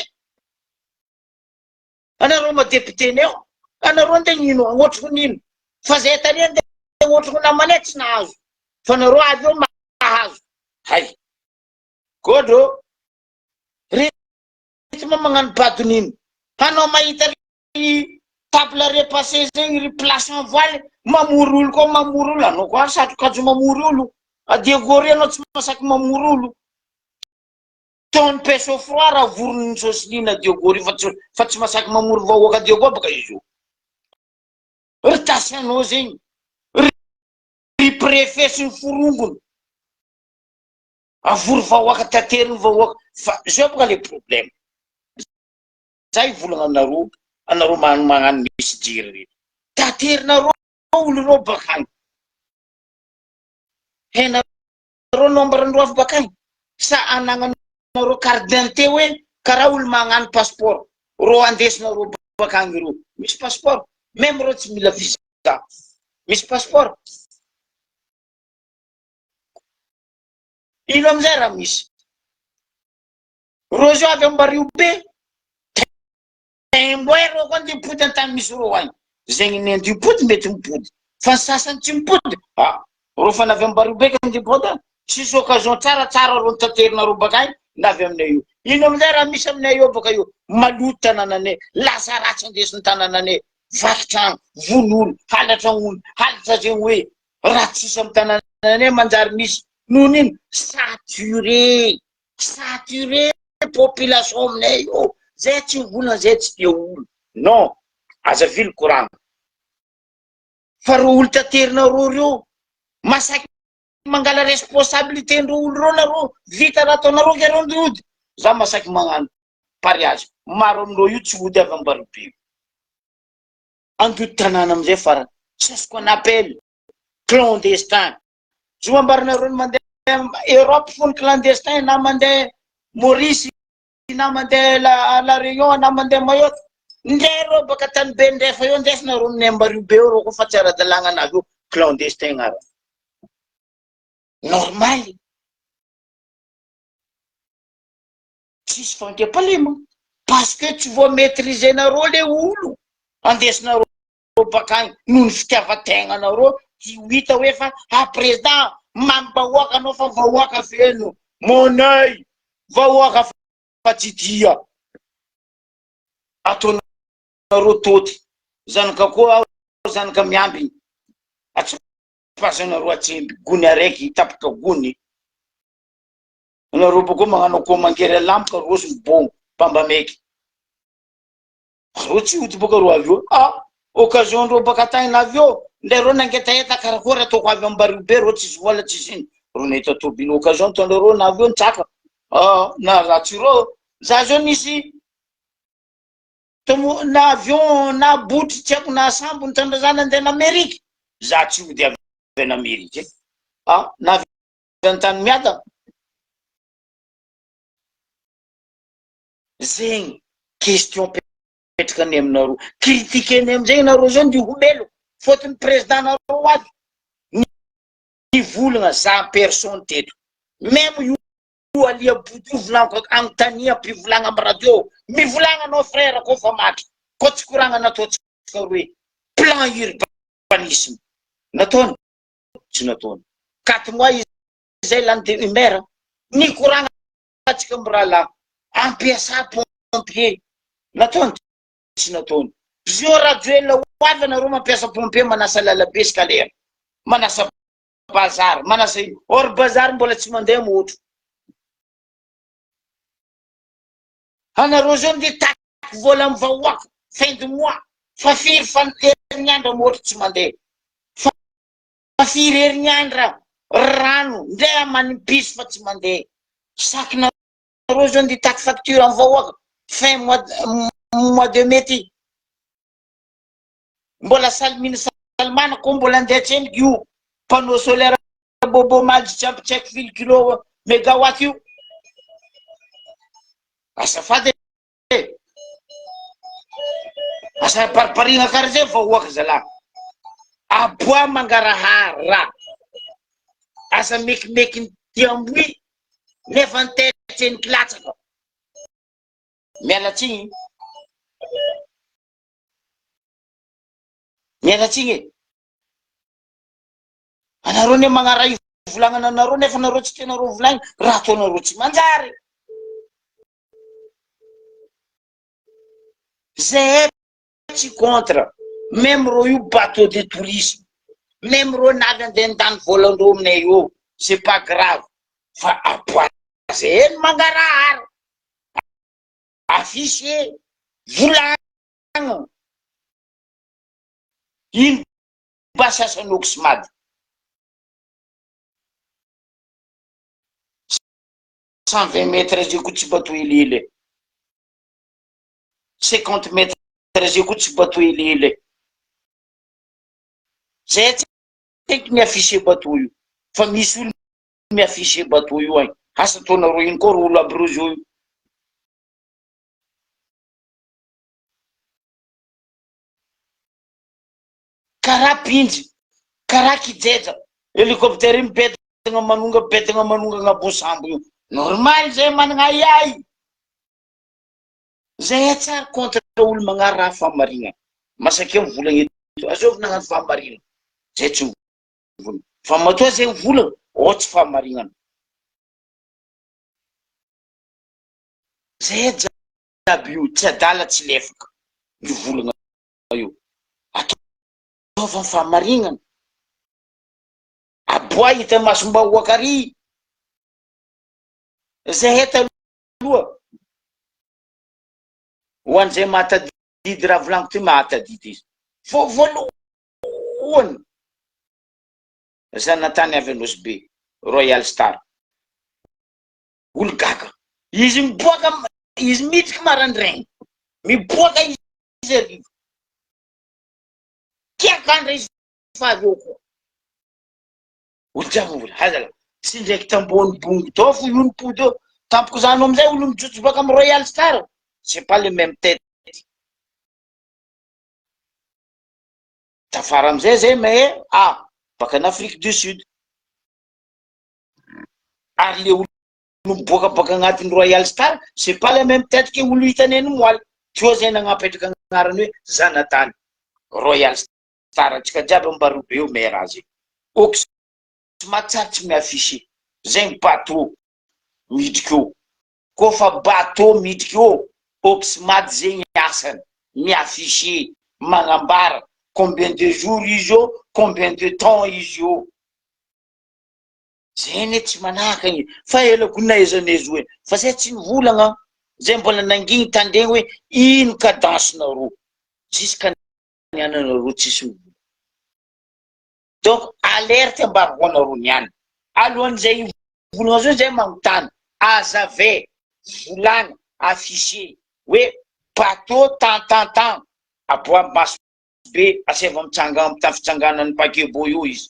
anareo ma député ny ao anareo andeha gnino agnotry ho nino fa zay tany andeha agnotry ho namanay tsy nahazo fa anareo avy eo mahazo hay godro rehefa magnano badonino hanao mahita table repassé zegny ry place en voile mamory olo koa mamory olo anao koa satrokajo mamory olo adiagory anao tsy masaky mamory olo tony peso froid raha vorony sosilina diagory fa tsy masaky mamory vahoaka diagoa baka izy io ry tasy anao zegny ry préfet sy ny forongony avory vahoaka tateriny vahoaka fa zao baka le problème zay volagna anareo magnano misy jiry taterinareo olo reo bakany henareo nombre-ndreo avy bakany sa anagnanareo carte d'identité hoe karaha olo magnano passeport ro andesinareo bakany reo misy passeport même reo tsy mila visa misy passeport ino amizay raha misy ro zio avy Ambaribe temboero koa ndipody antany misy ro agny zegny ny ndipody mety mipody fa sasany tsy mipody ro fa navy Ambaribe ka ndipody tsisy occasion tsaratsara ro taterinareo bakany navy aminay io ino amizay raha misy aminay io baka io maloto tanànanay lasa ratsy andesiny tanànanay vakitrano vonolo halatra olo halatra zegny hoe raha tsisy amy tanànanay manjary misy noho ino saturé population aminay io zay tsy volana zay tsy tia olo non aza vily koragna fa ro olo taterinareo reo masaky mangala responsabilité ndro olo reo nareo vita raha ataonareo gareo ndiody za masaky magnano pariage maro amindreo io tsy ody avy Ambaribe andoto tanàna amizay farany c'est ce qu'on appelle clandestin zo ambarinareo ny mandeha Europe fony clandestin na mandeha Maurice na mandeha la Réunion na mandeha Mayotte ndreo baka tany be ndrefa eo ndesinareo ny Ambaribe eo ro kofa tsy ara-dalàgna anazy io clandestin gn'ara normal tsisy fankepalema parce que tsy vo maîtriser nareo le olo andesinareo bakany noho ny fitiava-tegnanareo tsy hita hoe fa président mambahoaka anao fa vahoaka feno monay vahoaka fa tsy dia ataonareo toty zanaka koa zanaka miamby atsipazanareo atsemby gony araiky tapaka gony anareo bokoa magnano koa mangery lampoka roso mibongo pamba meky ro tsy ody boka ro avy eo occasion ndreo baka tagny navy eo ndero nangetaheta karakôry ataoko avy ambaribe rô tsisy vola tsisy iny ro nahita tobile occasion tondreo na avy eo nitsaka na ratsy rô za zao nisy na avion na botry tsy haiko na sambo nitondra zany andeha na Amerika za tsy ody avy na Amerika na avy antany miada zegny question petraka any aminareo critikeny amizay nareo zao ndio homelo fôtony président nareo azy nivolagna za personne teto même io alia boty io volaniko agnontania mpivolagna amy radio mivolagna anao frère ko fa matry ko tsy koragna nataotsika hoe plan urbanisme nataony tsy nataony 4 mois izay lany de humeur ni koragna atsika amy raha la ampiasa pompier nataony tsy nataony zio radio la hoavy anareo mampiasa pompier manasa lalabe scalaire manasa bazar manasa or bazar mbola tsy mandeha motro anareo zao nde taky vola amy vahoaka fin de mois fa firy herignandra motro tsy mandeha fa firy herignandra rano ndeha manimpisy fa tsy mandeha saky nareo zao nde taky facture amy vahoaka fin mois de mai ty mbola salimina salimana ko mbola andeha tseniko io panneau solaire bobo maji tsampy tsaiky fily kilo mégawatt io asafady asa pariparigna kary zay vahoaka zala aboa mangarahara asa mekimeky tiamboy nefa nitetseny kilatsaka mialatsiny anareo ne magnara ivolagnana anareo nefa nareo tsy tenareo volagny raha ataonareo tsy manjary zay tsy contre même ro io bateau de tourisme même ro navy andeha ndany volandreo aminay io c'est pas grave fa aboise mangarahara affiché volagna ino mba sasanoko smady 120 mètres zay ko tsy bateau ilile 50 mètres zay ko tsy bateau ilile zay tsy miaffiché bateau io fa misy olo miaffiché bateau io agny asa taonareo ino koa ro olo aby reo zao io karaha pinjy karaha kijeja hélicoptère io betagna manonga agnabony sambo io normal zay managna ai zay tsara contre olo magnary raha famarina masake mivolagna eto azovy nagnano famarina zay tsy mivolagna fa matoa zay mivolagna ohatsy famarinana zay jiaby io tsy adala tsy lefaka mivolagna io ataova famarinana aboa hita masomba hoakary zay heta aloha ho an'izay mahatadidy raha volaniko ty mahatadidy izy voalohany zanatany avy anosy be Royal Star olo gaga izy miboaka izy midriky marandraigny miboaka izy arivo kiakandra izy favy eo koa olo jiaby mivola hazala tsy ndraiky tambony bongo to fo io nipody eo tampoko zany amizay olo mijotso baka amy Royal Star c'est pas le même tête tafara amizay zay mais baka en Afrique du Sud ary le olo miboaka baka agnatin'ny Royal Star c'est pas le même tête que olo hitaneny moaly teo zay nagnapetraka agnarany hoe zanatany Royal Star atsika jiaby ambarobe eo mais raha zay oksy matsary tsy miaffiché zay bateau midriky eo kofa bateau midriky eo oxymate zegny asany miaffiché magnambara combien de jours izy eo combien de temps izy eo zay ne tsy manahaka igny fa elako naizanaizy hoe fa zay tsy mivolagna zay mbola nangigny tandregny hoe ino cadence nareo jusqu'à niananareo tsisy mivolagna donc alerte mba hoanareo niany alohan'izay volana zao zay magnontany azave volana affiché hoe bateau tan aboa maso be aseva mitsanga amita fitsanganan'ny pakebo io izy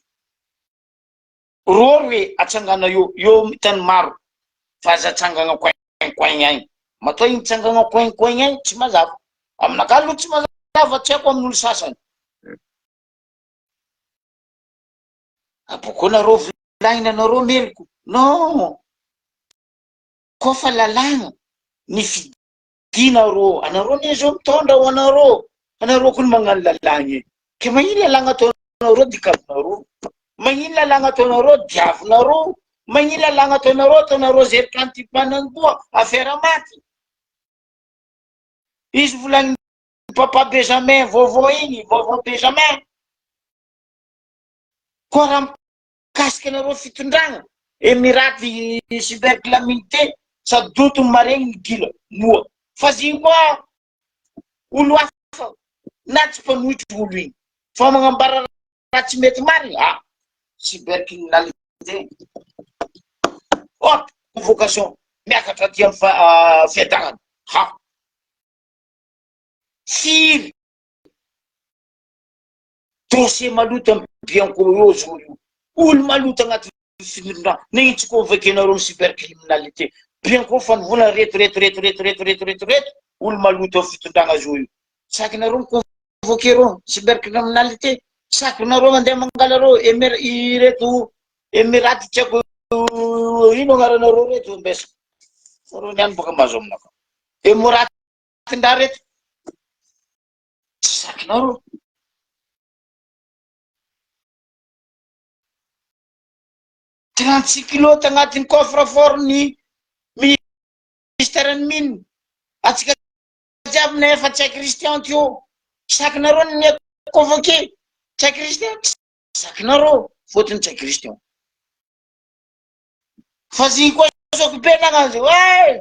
rory hoe atsangana io mitany maro fa aza tsangana coin agny matao igny tsangana coin agny tsy mazava aminaka aloha tsy mazava tsy haiko amin'olo sasany aboko nareo volagny anareo meloko non kofa lalàgna ny fidinareo anareo ne zao mitondra ho anareo koa magnano lalàgna ke magnino lalàgna ataonareo dikavonareo magnino lalàgna ataonareo diavinareo magnino lalàgna ataonareo zerikantipananboa affaire maty izy volagny papa Benjamin vovô igny vovô Benjamin koa raha mikasika anareo fitondragna emiraty cybercalamité sadoto maregny gila moa fa ziny koa olo hafa na tsy mpanohitry olo igny fa magnambara raha tsy mety marigny cybercriminalité convocation miakatra ty amy fiadagnana firy dossier maloto amy bianco io zao io olo maloto agnaty finondragna negny tsy convoquenareo amy cybercriminalité bianco fanovolana reto olo maloto amy fitondragna zao io sakinareo miconvoquereo cybercriminalité sakinareo mandeha mangalareo ireto emiraty tsy haiko ino agnaranareo reto mbesa areo niany boka mazo aminaka emiraty ndra reto tsy sakinareo kilo tagnatin'ny coffre fort ny ministère-ny mine atsika jiaby nefa tsy Christian tio sakinareo ny convoqué tsy Christian sakinareo fotony tsy Christian fa ziny koa s'occupé nagnanzy ouais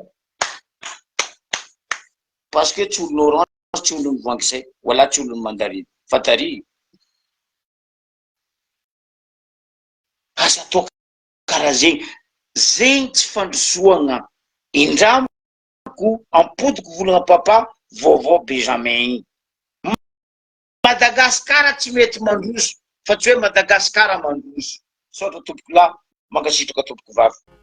parce que tsy olon'ny orange tsy olon'ny vangisay wala tsy olon'ny mandarine fatary asa atao karaha zegny tsy fandrosoagna indramiko ampodiko volagna papa vovô Benjamin igny Madagasikara tsy mety mandroso fa tsy hoe Madagasikara mandroso saotra tompoko lahy mankasitraka tompoko vavy